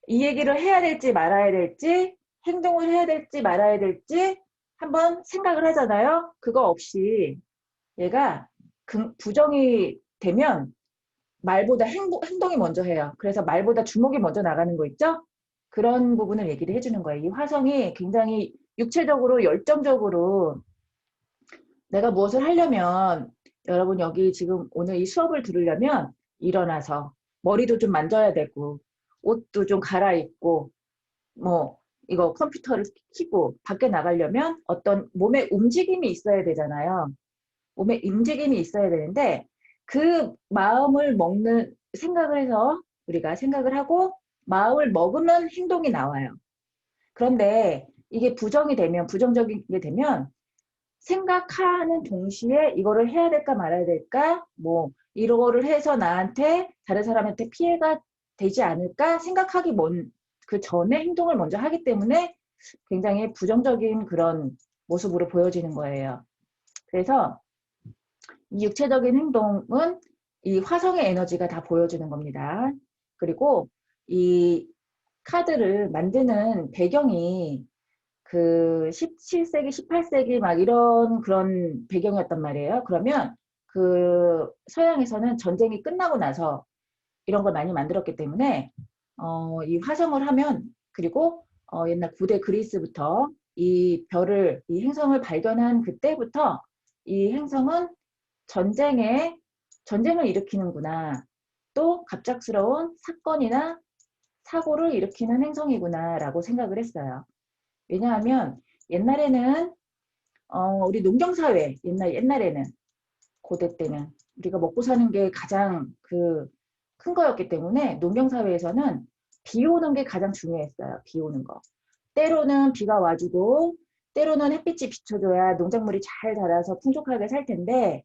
이 얘기를 해야 될지 말아야 될지 행동을 해야 될지 말아야 될지 한번 생각을 하잖아요. 그거 없이 얘가 부정이 되면 말보다 행동이 먼저 해요. 그래서 말보다 주먹이 먼저 나가는 거 있죠? 그런 부분을 얘기를 해주는 거예요. 이 화성이 굉장히 육체적으로 열정적으로 내가 무엇을 하려면 여러분 여기 지금 오늘 이 수업을 들으려면 일어나서 머리도 좀 만져야 되고 옷도 좀 갈아입고 뭐 이거 컴퓨터를 켜고 밖에 나가려면 어떤 몸의 움직임이 있어야 되잖아요. 몸의 움직임이 있어야 되는데 그 마음을 먹는 생각을 해서 우리가 생각을 하고 마음을 먹으면 행동이 나와요. 그런데 이게 부정이 되면 부정적인 게 되면 생각하는 동시에 이거를 해야 될까 말아야 될까 뭐 이거를 해서 나한테 다른 사람한테 피해가 되지 않을까 생각하기 그 전에 행동을 먼저 하기 때문에 굉장히 부정적인 그런 모습으로 보여지는 거예요. 그래서 이 육체적인 행동은 이 화성의 에너지가 다 보여주는 겁니다. 그리고 이 카드를 만드는 배경이 그 17세기, 18세기 막 이런 그런 배경이었단 말이에요. 그러면 그 서양에서는 전쟁이 끝나고 나서 이런 걸 많이 만들었기 때문에 이 화성을 하면 그리고 옛날 구대 그리스부터 이 별을 이 행성을 발견한 그때부터 이 행성은 전쟁을 일으키는구나. 또 갑작스러운 사건이나 사고를 일으키는 행성이구나 라고 생각을 했어요. 왜냐하면 옛날에는 우리 농경사회 옛날에는 고대 때는 우리가 먹고 사는 게 가장 그 큰 거였기 때문에 농경사회에서는 비 오는 게 가장 중요했어요. 비 오는 거. 때로는 비가 와주고 때로는 햇빛이 비춰줘야 농작물이 잘 자라서 풍족하게 살 텐데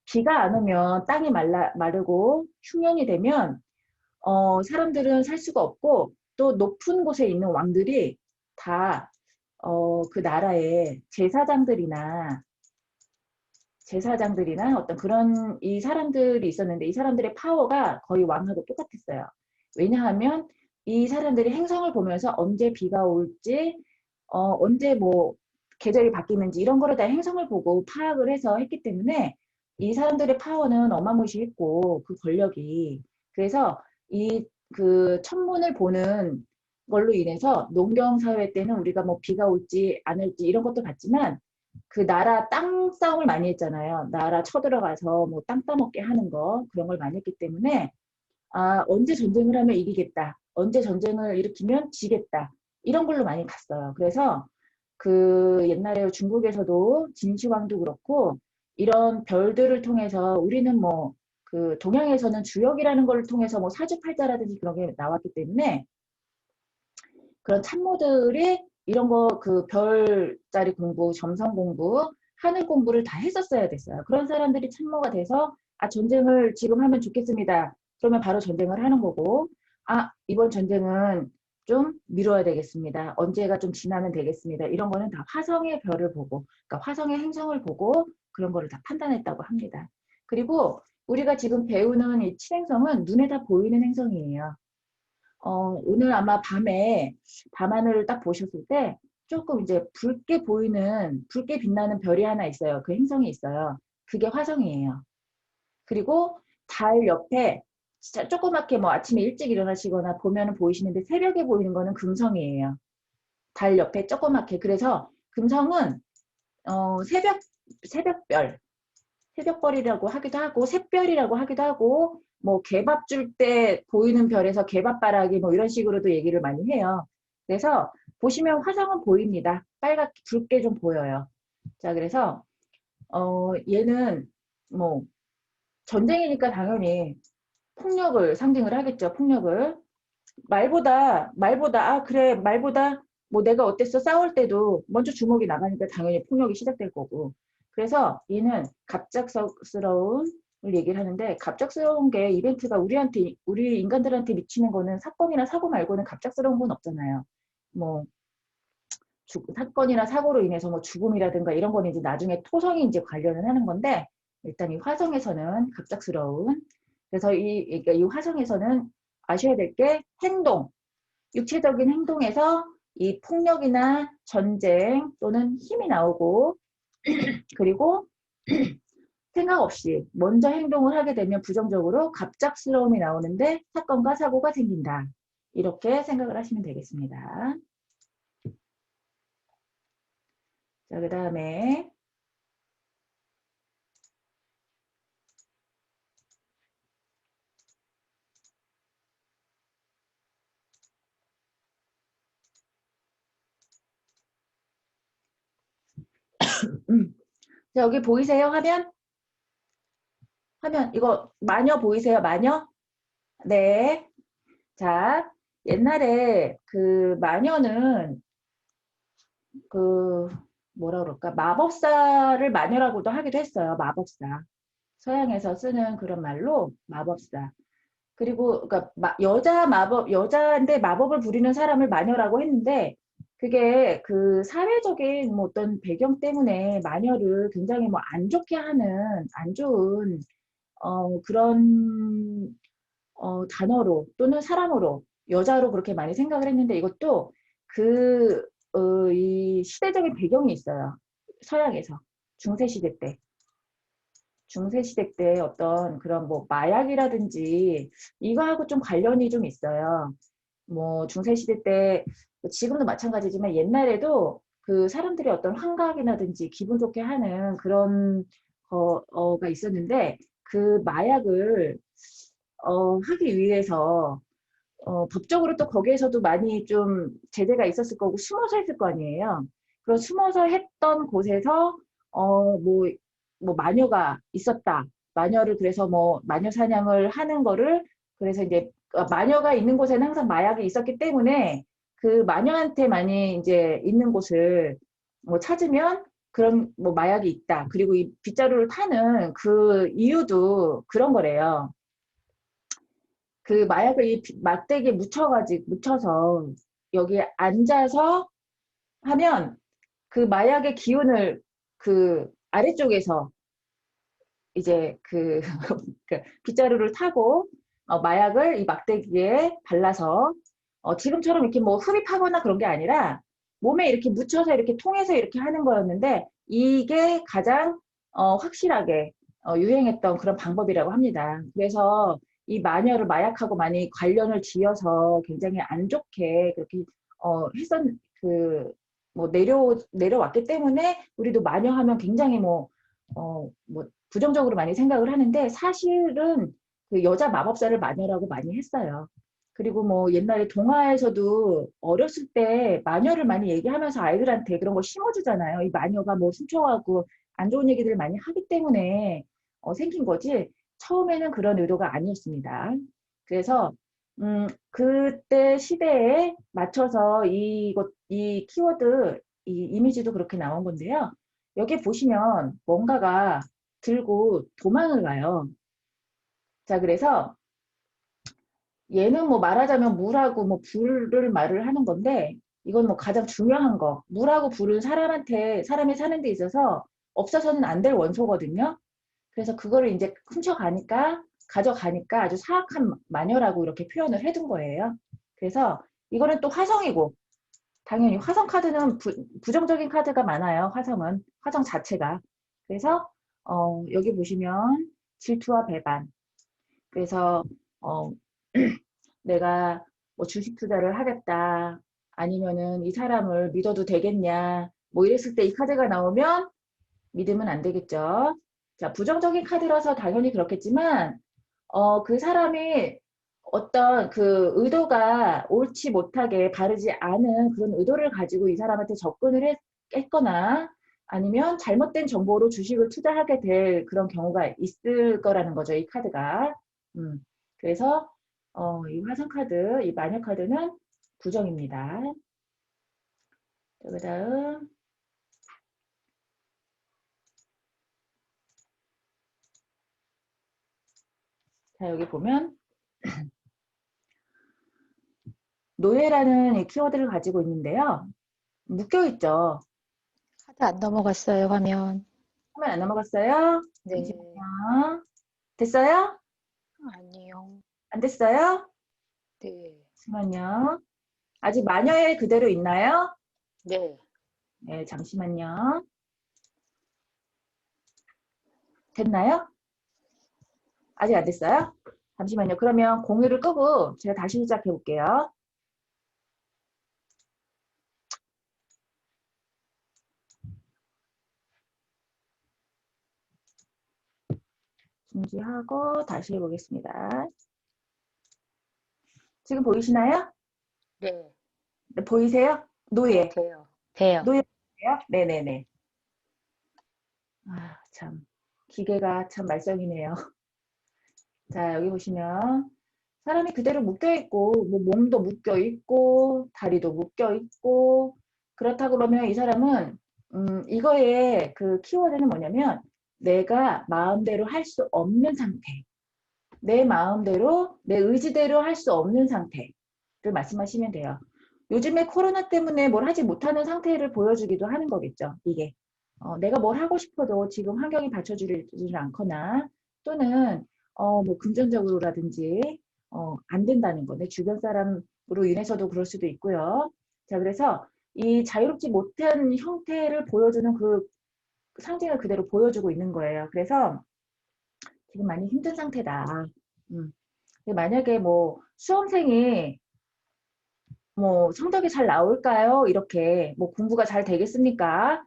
비가 안 오면 땅이 마르고 흉년이 되면 사람들은 살 수가 없고 또 높은 곳에 있는 왕들이 다 그 나라의 제사장들이나 어떤 그런 이 사람들이 있었는데 이 사람들의 파워가 거의 왕하고 똑같았어요. 왜냐하면 이 사람들이 행성을 보면서 언제 비가 올지 언제 뭐 계절이 바뀌는지 이런 거를 다 행성을 보고 파악을 해서 했기 때문에 이 사람들의 파워는 어마무시했고 그 권력이 그래서 이 그 천문을 보는 걸로 인해서 농경사회 때는 우리가 뭐 비가 올지 안 올지 이런 것도 봤지만 그 나라 땅 싸움을 많이 했잖아요. 나라 쳐들어가서 뭐 땅 따먹게 하는 거 그런 걸 많이 했기 때문에 언제 전쟁을 하면 이기겠다. 언제 전쟁을 일으키면 지겠다. 이런 걸로 많이 갔어요. 그래서 그 옛날에 중국에서도 진시황도 그렇고 이런 별들을 통해서 우리는 뭐 그 동양에서는 주역이라는 걸 통해서 뭐 사주팔자라든지 그런 게 나왔기 때문에 그런 참모들이 이런 거 그 별자리 공부, 점성 공부, 하늘 공부를 다 했었어야 됐어요. 그런 사람들이 참모가 돼서 전쟁을 지금 하면 좋겠습니다. 그러면 바로 전쟁을 하는 거고, 아, 이번 전쟁은 좀 미뤄야 되겠습니다. 언제가 좀 지나면 되겠습니다. 이런 거는 다 화성의 별을 보고, 그러니까 화성의 행성을 보고 그런 거를 다 판단했다고 합니다. 그리고 우리가 지금 배우는 이 칠행성은 눈에 다 보이는 행성이에요. 오늘 아마 밤하늘을 딱 보셨을 때 조금 이제 붉게 빛나는 별이 하나 있어요. 그 행성이 있어요. 그게 화성이에요. 그리고 달 옆에 진짜 조그맣게 뭐 아침에 일찍 일어나시거나 보면은 보이시는데 새벽에 보이는 거는 금성이에요. 달 옆에 조그맣게. 그래서 금성은 새벽별, 새벽별이라고 하기도 하고 샛별이라고 하기도 하고 뭐 개밥 줄 때 보이는 별에서 개밥바라기 뭐 이런 식으로도 얘기를 많이 해요. 그래서 보시면 화성은 보입니다. 빨갛게 붉게 좀 보여요. 자, 그래서 얘는 뭐 전쟁이니까 당연히 폭력을 상징을 하겠죠. 폭력을. 아, 그래, 말보다 뭐 내가 어땠어? 싸울 때도 먼저 주먹이 나가니까 당연히 폭력이 시작될 거고. 그래서 얘는 갑작스러운 을 얘기를 하는데 갑작스러운 게 이벤트가 우리 인간들한테 미치는 거는 사건이나 사고 말고는 갑작스러운 건 없잖아요. 뭐 사건이나 사고로 인해서 뭐 죽음이라든가 이런 거는 이제 나중에 토성이 이제 관련을 하는 건데 일단 이 화성에서는 갑작스러운 그래서 그러니까 이 화성에서는 아셔야 될 게 육체적인 행동에서 이 폭력이나 전쟁 또는 힘이 나오고 그리고 생각 없이 먼저 행동을 하게 되면 부정적으로 갑작스러움이 나오는데 사건과 사고가 생긴다. 이렇게 생각을 하시면 되겠습니다. 자, 그 다음에 자, 여기 보이세요? 화면 이거 마녀 보이세요? 마녀? 네. 자, 옛날에 그 마녀는 그 뭐라 그럴까? 마법사를 마녀라고도 하기도 했어요. 마법사. 서양에서 쓰는 그런 말로 마법사. 그리고 그러니까 여자인데 마법을 부리는 사람을 마녀라고 했는데 그게 그 사회적인 뭐 어떤 배경 때문에 마녀를 굉장히 뭐 안 좋게 하는 안 좋은 그런 단어로 또는 사람으로 여자로 그렇게 많이 생각을 했는데 이것도 이 시대적인 배경이 있어요. 서양에서 중세시대 때. 중세시대 때 어떤 그런 뭐 마약이라든지 이거하고 좀 관련이 좀 있어요. 뭐 중세시대 때 지금도 마찬가지지만 옛날에도 그 사람들이 어떤 환각이라든지 기분 좋게 하는 그런 거가 있었는데 그 마약을 하기 위해서 법적으로 또 거기에서도 많이 좀 제재가 있었을 거고 숨어서 했을 거 아니에요. 그런 숨어서 했던 곳에서 뭐 마녀가 있었다. 마녀를 그래서 뭐 마녀 사냥을 하는 거를 그래서 이제 마녀가 있는 곳에는 항상 마약이 있었기 때문에 그 마녀한테 많이 이제 있는 곳을 뭐 찾으면 그런 뭐 마약이 있다. 그리고 이 빗자루를 타는 그 이유도 그런 거래요. 그 마약을 이 막대기에 묻혀서 여기에 앉아서 하면 그 마약의 기운을 그 아래쪽에서 이제 그 빗자루를 타고 마약을 이 막대기에 발라서 지금처럼 이렇게 뭐 흡입하거나 그런 게 아니라 몸에 이렇게 묻혀서 이렇게 통해서 이렇게 하는 거였는데 이게 가장 확실하게 유행했던 그런 방법이라고 합니다. 그래서 이 마녀를 마약하고 많이 관련을 지어서 굉장히 안 좋게 그렇게 했었 뭐 내려왔기 때문에 우리도 마녀 하면 굉장히 뭐 부정적으로 많이 생각을 하는데 사실은 그 여자 마법사를 마녀라고 많이 했어요. 그리고 뭐 옛날에 동화에서도 어렸을 때 마녀를 많이 얘기하면서 아이들한테 그런 걸 심어주잖아요. 이 마녀가 뭐 훔쳐가고 안 좋은 얘기들을 많이 하기 때문에 생긴 거지 처음에는 그런 의도가 아니었습니다. 그래서 그때 시대에 맞춰서 이 키워드, 이 이미지도 그렇게 나온 건데요. 여기 보시면 뭔가가 들고 도망을 가요. 자, 그래서 얘는 뭐 말하자면 물하고 뭐 불을 말을 하는 건데 이건 뭐 가장 중요한 거. 물하고 불은 사람이 사는 데 있어서 없어서는 안 될 원소거든요. 그래서 그거를 이제 훔쳐가니까 가져가니까 아주 사악한 마녀라고 이렇게 표현을 해둔 거예요. 그래서 이거는 또 화성이고 당연히 화성 카드는 부정적인 카드가 많아요. 화성은 화성 자체가. 그래서 여기 보시면 질투와 배반. 그래서 어, 내가 뭐 주식 투자를 하겠다. 아니면은 이 사람을 믿어도 되겠냐. 뭐 이랬을 때 이 카드가 나오면 믿으면 안 되겠죠. 자, 부정적인 카드라서 당연히 그렇겠지만, 그 사람이 어떤 그 의도가 옳지 못하게 바르지 않은 그런 의도를 가지고 이 사람한테 접근을 했거나 아니면 잘못된 정보로 주식을 투자하게 될 그런 경우가 있을 거라는 거죠, 이 카드가. 그래서, 이 화성 카드, 이 마녀 카드는 부정입니다. 그 다음, 자, 여기 보면, 노예라는 이 키워드를 가지고 있는데요. 묶여있죠. 카드 안 넘어갔어요, 화면. 화면 안 넘어갔어요? 네. 잠시만요. 됐어요? 아니요. 안 됐어요? 네. 잠시만요. 아직 마녀의 그대로 있나요? 네. 네, 잠시만요. 됐나요? 아직 안 됐어요? 잠시만요. 그러면 공유를 끄고 제가 다시 시작해 볼게요. 중지하고 다시 해보겠습니다. 지금 보이시나요? 네. 네, 보이세요? 노예. 돼요. 돼요. 노예 보이세요? 네네네. 아, 참. 기계가 참 말썽이네요. 자, 여기 보시면 사람이 그대로 묶여있고 뭐 몸도 묶여있고 다리도 묶여있고 그렇다 그러면 이 사람은 이거의 그 키워드는 뭐냐면 내가 마음대로 할 수 없는 상태, 내 마음대로 내 의지대로 할 수 없는 상태를 말씀하시면 돼요. 요즘에 코로나 때문에 뭘 하지 못하는 상태를 보여주기도 하는 거겠죠. 이게 내가 뭘 하고 싶어도 지금 환경이 받쳐주지 않거나 또는 뭐 금전적으로라든지 안 된다는 거. 내 주변 사람으로 인해서도 그럴 수도 있고요. 자, 그래서 이 자유롭지 못한 형태를 보여주는 그 상징을 그대로 보여주고 있는 거예요. 그래서 지금 많이 힘든 상태다. 근데 만약에 뭐 수험생이 뭐 성적이 잘 나올까요? 이렇게 뭐 공부가 잘 되겠습니까?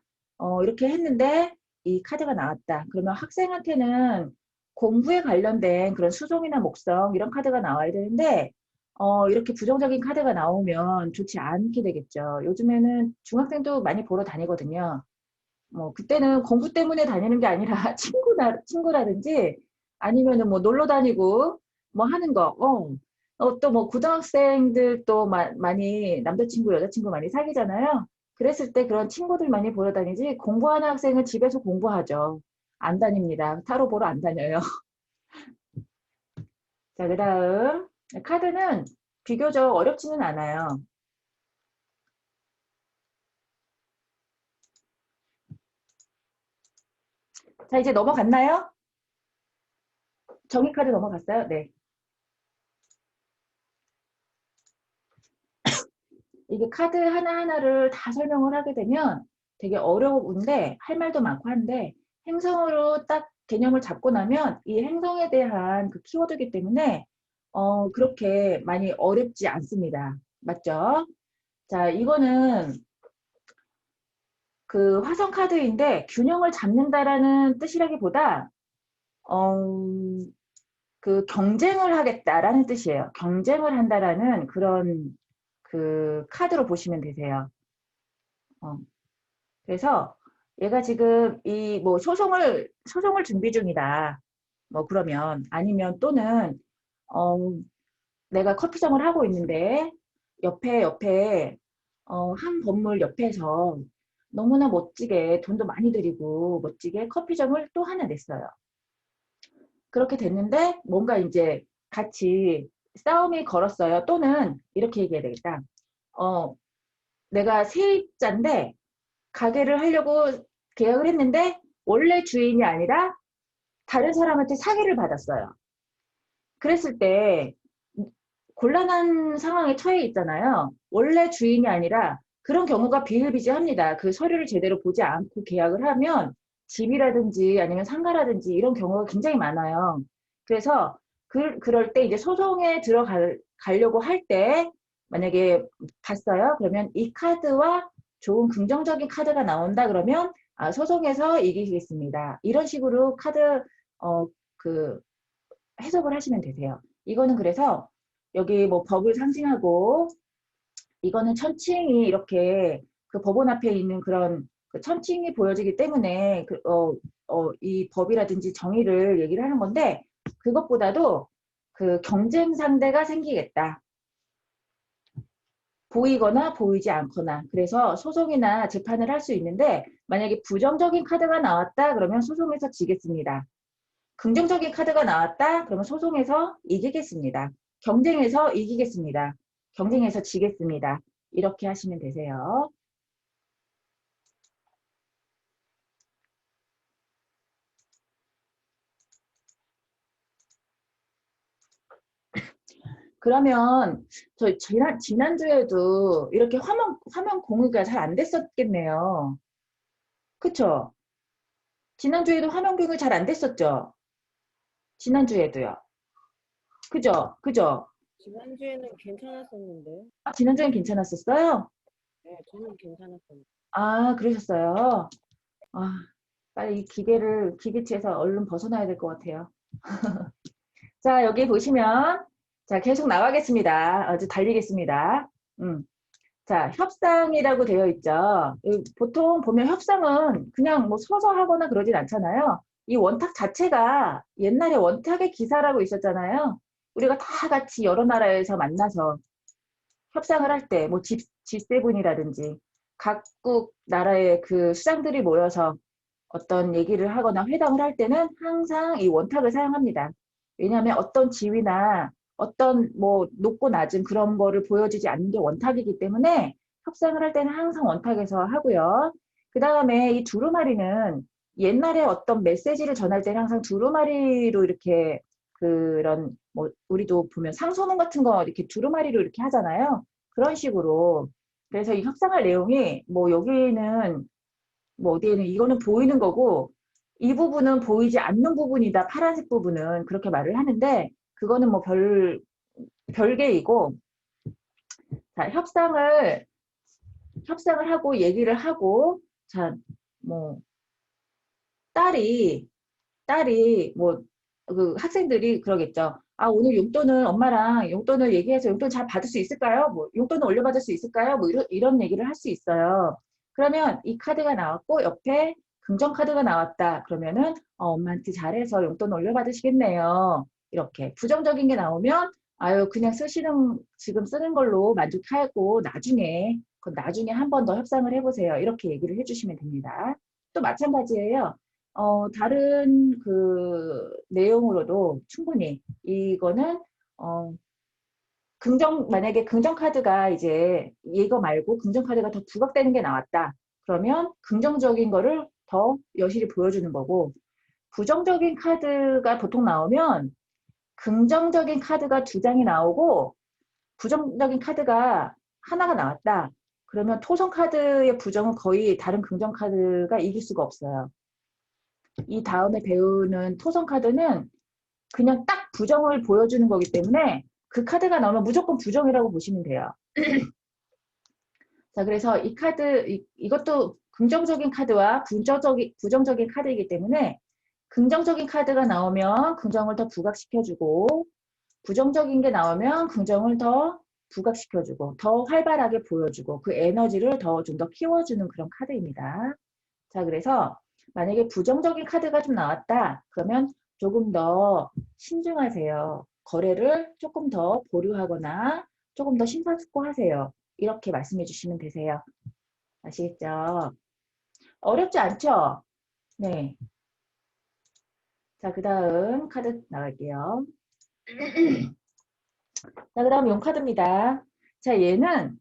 이렇게 했는데 이 카드가 나왔다. 그러면 학생한테는 공부에 관련된 그런 수종이나 목성 이런 카드가 나와야 되는데 이렇게 부정적인 카드가 나오면 좋지 않게 되겠죠. 요즘에는 중학생도 많이 보러 다니거든요. 뭐 그때는 공부 때문에 다니는 게 아니라 친구라든지 아니면은 뭐 놀러 다니고 뭐 하는 거. 또 뭐 고등학생들 또 많이 남자친구 여자친구 많이 사귀잖아요. 그랬을 때 그런 친구들 많이 보러 다니지 공부하는 학생은 집에서 공부하죠. 안 다닙니다. 타로 보러 안 다녀요. 자, 그다음 카드는 비교적 어렵지는 않아요. 자, 이제 넘어갔나요? 정의 카드 넘어갔어요? 네. 이게 카드 하나하나를 다 설명을 하게 되면 되게 어려운데 할 말도 많고 한데 행성으로 딱 개념을 잡고 나면 이 행성에 대한 그 키워드이기 때문에 그렇게 많이 어렵지 않습니다. 맞죠? 자, 이거는 그 화성 카드인데 균형을 잡는다라는 뜻이라기보다 어, 그 경쟁을 하겠다라는 뜻이에요. 경쟁을 한다라는 그런 그 카드로 보시면 되세요. 어, 그래서 얘가 지금 이 뭐 소송을 준비 중이다. 뭐 그러면 아니면 또는 어, 내가 커피점을 하고 있는데 옆에 한 건물 옆에서 너무나 멋지게 돈도 많이 들이고 멋지게 커피점을 또 하나 냈어요. 그렇게 됐는데 뭔가 이제 같이 싸움이 걸었어요. 또는 이렇게 얘기해야 되겠다. 내가 세입자인데 가게를 하려고 계약을 했는데 원래 주인이 아니라 다른 사람한테 사기를 받았어요. 그랬을 때 곤란한 상황에 처해 있잖아요. 원래 주인이 아니라 그런 경우가 비일비재합니다. 그 서류를 제대로 보지 않고 계약을 하면 집이라든지 아니면 상가라든지 이런 경우가 굉장히 많아요. 그래서 그럴 때 이제 소송에 들어가려고 할 때 만약에 봤어요. 그러면 이 카드와 좋은 긍정적인 카드가 나온다 그러면 소송에서 이기겠습니다. 이런 식으로 카드 그 해석을 하시면 되세요. 이거는 그래서 여기 뭐 법을 상징하고 이거는 천칭이 이렇게 그 법원 앞에 있는 그런 그 천칭이 보여지기 때문에 이 법이라든지 정의를 얘기를 하는 건데 그것보다도 그 경쟁 상대가 생기겠다. 보이거나 보이지 않거나 그래서 소송이나 재판을 할 수 있는데 만약에 부정적인 카드가 나왔다 그러면 소송에서 지겠습니다. 긍정적인 카드가 나왔다 그러면 소송에서 이기겠습니다. 경쟁에서 이기겠습니다. 경쟁에서 지겠습니다. 이렇게 하시면 되세요. 그러면 저 지난주에도 이렇게 화면 공유가 잘 안 됐었겠네요. 그쵸? 지난주에도 화면 공유 잘 안 됐었죠? 지난주에도요. 그죠? 그죠? 지난주에는 괜찮았었는데. 지난주엔 괜찮았었어요? 네, 저는 괜찮았었는데. 그러셨어요. 빨리 이 기계치에서 얼른 벗어나야 될 것 같아요. 자, 여기 보시면, 자, 계속 나가겠습니다. 아주 달리겠습니다. 자, 협상이라고 되어 있죠. 보통 보면 협상은 그냥 뭐 서서 하거나 그러진 않잖아요. 이 원탁 자체가 옛날에 원탁의 기사라고 있었잖아요. 우리가 다 같이 여러 나라에서 만나서 협상을 할 때, 뭐 G7이라든지 각국 나라의 그 수장들이 모여서 어떤 얘기를 하거나 회담을 할 때는 항상 이 원탁을 사용합니다. 왜냐하면 어떤 지위나 어떤 뭐 높고 낮은 그런 거를 보여주지 않는 게 원탁이기 때문에 협상을 할 때는 항상 원탁에서 하고요. 그 다음에 이 두루마리는 옛날에 어떤 메시지를 전할 때는 항상 두루마리로 이렇게 그런 뭐 우리도 보면 상소문 같은 거 이렇게 두루마리로 이렇게 하잖아요. 그런 식으로. 그래서 이 협상할 내용이 뭐 여기는 뭐 어디에는 이거는 보이는 거고 이 부분은 보이지 않는 부분이다. 파란색 부분은 그렇게 말을 하는데 그거는 뭐 별개이고 자, 협상을 하고 얘기를 하고 자, 뭐 딸이 뭐 그 학생들이 그러겠죠. 오늘 용돈을 엄마랑 용돈을 얘기해서 용돈 잘 받을 수 있을까요? 뭐 용돈을 올려받을 수 있을까요? 뭐 이런 얘기를 할 수 있어요. 그러면 이 카드가 나왔고 옆에 긍정 카드가 나왔다. 그러면은 엄마한테 잘해서 용돈 올려받으시겠네요. 이렇게 부정적인 게 나오면 그냥 지금 쓰는 걸로 만족하고 나중에 한 번 더 협상을 해보세요. 이렇게 얘기를 해주시면 됩니다. 또 마찬가지예요. 다른 그 내용으로도 충분히 이거는 만약에 긍정 카드가 이제 이거 말고 긍정 카드가 더 부각되는 게 나왔다. 그러면 긍정적인 거를 더 여실히 보여주는 거고 부정적인 카드가 보통 나오면 긍정적인 카드가 2장이 나오고 부정적인 카드가 하나가 나왔다. 그러면 토성 카드의 부정은 거의 다른 긍정 카드가 이길 수가 없어요. 이 다음에 배우는 토성 카드는 그냥 딱 부정을 보여주는 거기 때문에 그 카드가 나오면 무조건 부정이라고 보시면 돼요. 자, 그래서 이 카드, 이것도 긍정적인 카드와 부정적인 카드이기 때문에 긍정적인 카드가 나오면 긍정을 더 부각시켜주고 부정적인 게 나오면 긍정을 더 부각시켜주고 더 활발하게 보여주고 그 에너지를 좀 더 키워주는 그런 카드입니다. 자, 그래서 만약에 부정적인 카드가 좀 나왔다. 그러면 조금 더 신중하세요. 거래를 조금 더 보류하거나 조금 더 심사숙고하세요. 이렇게 말씀해 주시면 되세요. 아시겠죠? 어렵지 않죠? 네. 자, 그 다음 카드 나갈게요. 자, 그 다음 용 카드입니다. 자, 얘는,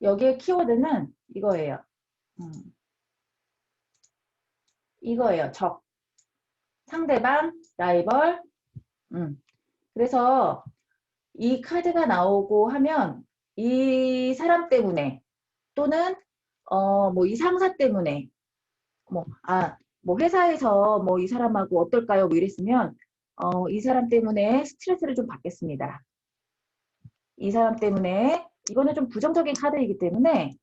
여기에 키워드는 이거예요. 이거예요. 적. 상대방, 라이벌. 그래서 이 카드가 나오고 하면 이 사람 때문에 또는 뭐 이 상사 때문에 뭐 회사에서 뭐 이 사람하고 어떨까요? 뭐 이랬으면 이 사람 때문에 스트레스를 좀 받겠습니다. 이 사람 때문에 이거는 좀 부정적인 카드이기 때문에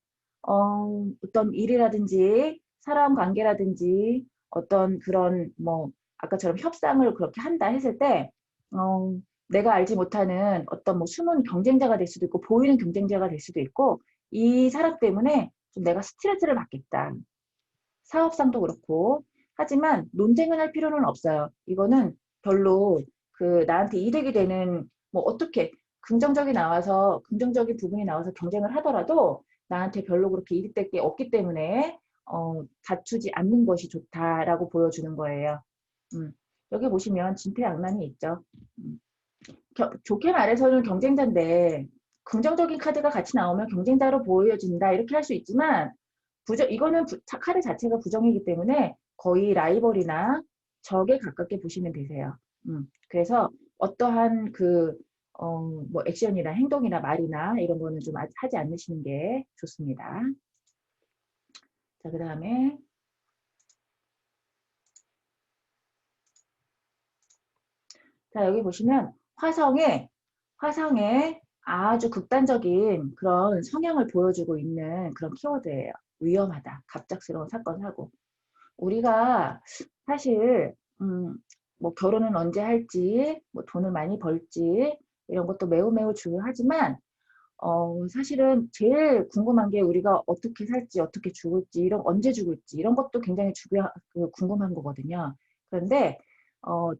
어떤 일이라든지 사람 관계라든지 어떤 그런 뭐 아까처럼 협상을 그렇게 한다 했을 때 내가 알지 못하는 어떤 뭐 숨은 경쟁자가 될 수도 있고 보이는 경쟁자가 될 수도 있고 이 사람 때문에 좀 내가 스트레스를 받겠다. 사업상도 그렇고 하지만 논쟁을 할 필요는 없어요. 이거는 별로 그 나한테 이득이 되는 뭐 어떻게 긍정적인 부분이 나와서 경쟁을 하더라도 나한테 별로 그렇게 이득될 게 없기 때문에 다투지 않는 것이 좋다라고 보여주는 거예요. 여기 보시면 진퇴양난이 있죠. 좋게 말해서는 경쟁자인데 긍정적인 카드가 같이 나오면 경쟁자로 보여진다 이렇게 할 수 있지만 이거는 카드 자체가 부정이기 때문에 거의 라이벌이나 적에 가깝게 보시면 되세요. 그래서 어떠한 뭐 액션이나 행동이나 말이나 이런 거는 좀 하지 않으시는 게 좋습니다. 자, 그 다음에 자, 여기 보시면 화성에 아주 극단적인 그런 성향을 보여주고 있는 그런 키워드예요. 위험하다, 갑작스러운 사건, 사고. 우리가 사실 뭐 결혼은 언제 할지, 뭐 돈을 많이 벌지 이런 것도 매우 매우 중요하지만 사실은 제일 궁금한 게 우리가 어떻게 살지, 어떻게 죽을지, 언제 죽을지 이런 것도 굉장히 궁금한 거거든요. 그런데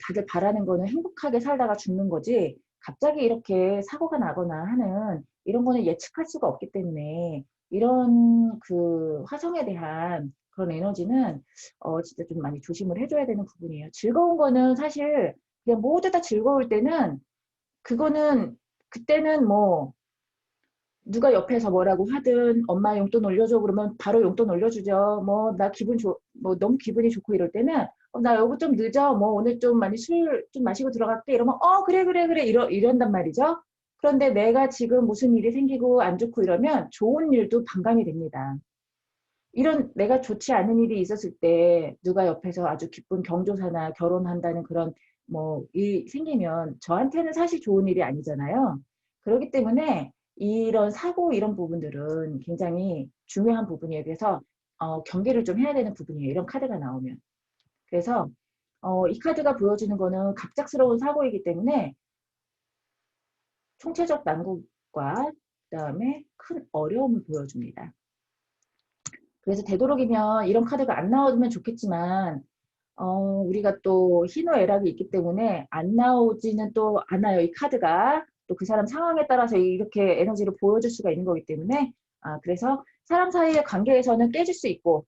다들 바라는 거는 행복하게 살다가 죽는 거지 갑자기 이렇게 사고가 나거나 하는 이런 거는 예측할 수가 없기 때문에 이런 그 화성에 대한 그런 에너지는 진짜 좀 많이 조심을 해줘야 되는 부분이에요. 즐거운 거는 사실 그냥 모두 다 즐거울 때는 그때는 뭐 누가 옆에서 뭐라고 하든 엄마 용돈 올려줘 그러면 바로 용돈 올려주죠. 뭐 나 뭐 너무 기분이 좋고 이럴 때는 나 여보 좀 늦어. 뭐 오늘 좀 많이 술 좀 마시고 들어갈게. 이러면 그래 이런단 말이죠. 그런데 내가 지금 무슨 일이 생기고 안 좋고 이러면 좋은 일도 반감이 됩니다. 이런 내가 좋지 않은 일이 있었을 때 누가 옆에서 아주 기쁜 경조사나 결혼한다는 그런 뭐 일이 생기면 저한테는 사실 좋은 일이 아니잖아요. 그렇기 때문에 이런 사고 이런 부분들은 굉장히 중요한 부분이에요. 그래서 경계를 좀 해야 되는 부분이에요. 이런 카드가 나오면. 그래서 이 카드가 보여주는 거는 갑작스러운 사고이기 때문에 총체적 난국과 그다음에 큰 어려움을 보여줍니다. 그래서 되도록이면 이런 카드가 안 나오면 좋겠지만 우리가 또 희노애락이 있기 때문에 안 나오지는 또 않아요. 이 카드가 또 그 사람 상황에 따라서 이렇게 에너지를 보여줄 수가 있는 거기 때문에 그래서 사람 사이의 관계에서는 깨질 수 있고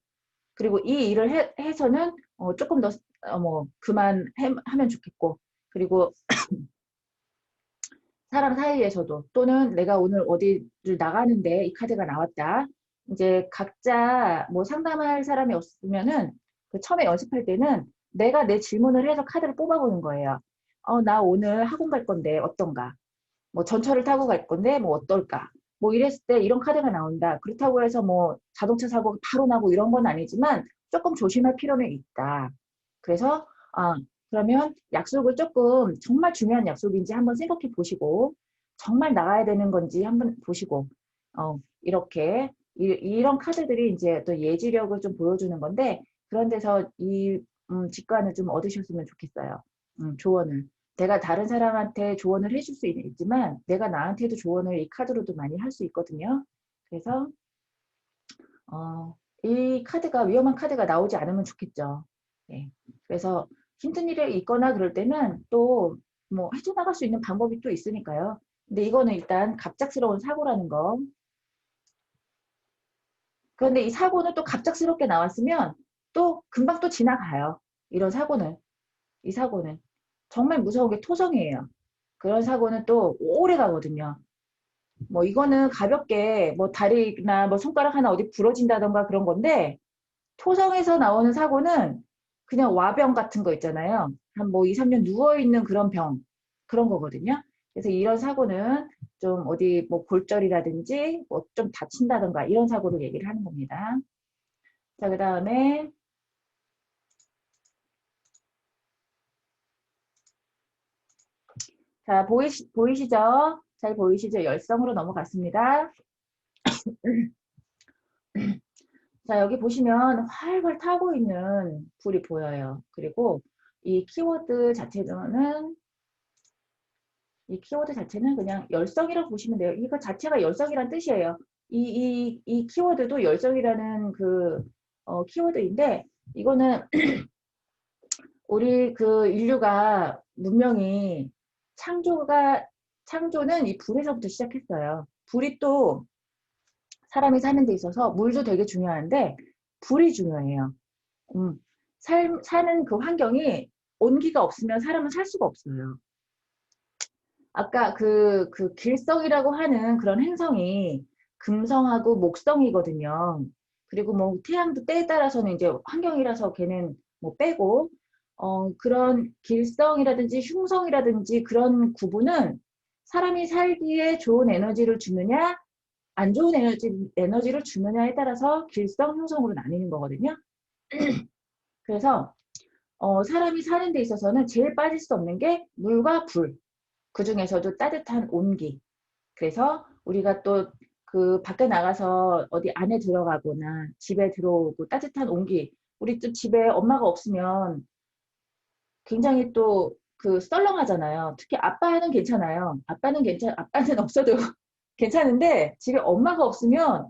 그리고 이 일을 해서는 조금 더 뭐 그만하면 좋겠고 그리고 사람 사이에서도 또는 내가 오늘 어디를 나가는데 이 카드가 나왔다. 이제 각자 뭐 상담할 사람이 없으면은 그 처음에 연습할 때는 내가 내 질문을 해서 카드를 뽑아보는 거예요. 나 오늘 학원 갈 건데 어떤가? 뭐 전철을 타고 갈 건데 뭐 어떨까? 뭐 이랬을 때 이런 카드가 나온다. 그렇다고 해서 뭐 자동차 사고가 바로 나고 이런 건 아니지만 조금 조심할 필요는 있다. 그래서 그러면 약속을 조금 정말 중요한 약속인지 한번 생각해 보시고 정말 나가야 되는 건지 한번 보시고 이렇게 이런 카드들이 이제 또 예지력을 좀 보여주는 건데 그런 데서 이 직관을 좀 얻으셨으면 좋겠어요. 조언을. 내가 다른 사람한테 조언을 해줄 수 있지만 내가 나한테도 조언을 이 카드로도 많이 할 수 있거든요. 그래서 이 카드가 위험한 카드가 나오지 않으면 좋겠죠. 네. 그래서 힘든 일이 있거나 그럴 때는 또 뭐 헤쳐나갈 수 있는 방법이 또 있으니까요. 근데 이거는 일단 갑작스러운 사고라는 거. 그런데 이 사고는 또 갑작스럽게 나왔으면 또 금방 또 지나가요. 이런 사고는. 이 사고는. 정말 무서운 게 토성이에요. 그런 사고는 또 오래 가거든요. 뭐 이거는 가볍게 뭐 다리나 뭐 손가락 하나 어디 부러진다던가 그런 건데 토성에서 나오는 사고는 그냥 와병 같은 거 있잖아요. 한 뭐 2, 3년 누워있는 그런 병, 그런 거거든요. 그래서 이런 사고는 좀 어디 뭐 골절이라든지 뭐 좀 다친다던가 이런 사고를 얘기를 하는 겁니다. 자, 그 다음에 자, 보이시죠? 잘 보이시죠? 열성으로 넘어갔습니다. 자, 여기 보시면 활활 타고 있는 불이 보여요. 그리고 이 키워드 자체는 그냥 열성이라고 보시면 돼요. 이거 자체가 열성이란 뜻이에요. 이 키워드도 열성이라는 그 키워드인데 이거는 우리 그 인류가 문명이 창조는 이 불에서부터 시작했어요. 불이 또 사람이 사는 데 있어서 물도 되게 중요한데 불이 중요해요. 사는 그 환경이 온기가 없으면 사람은 살 수가 없어요. 아까 그 길성이라고 하는 그런 행성이 금성하고 목성이거든요. 그리고 뭐 태양도 때에 따라서는 이제 환경이라서 걔는 뭐 빼고 그런 길성이라든지 흉성이라든지 그런 구분은 사람이 살기에 좋은 에너지를 주느냐 안 좋은 에너지를 주느냐에 따라서 길성, 흉성으로 나뉘는 거거든요. 그래서 사람이 사는 데 있어서는 제일 빠질 수 없는 게 물과 불. 그 중에서도 따뜻한 온기. 그래서 우리가 또 그 밖에 나가서 어디 안에 들어가거나 집에 들어오고 따뜻한 온기. 우리 또 집에 엄마가 없으면 굉장히 또 그 썰렁하잖아요. 특히 아빠는 괜찮아요. 아빠는 없어도 괜찮은데 집에 엄마가 없으면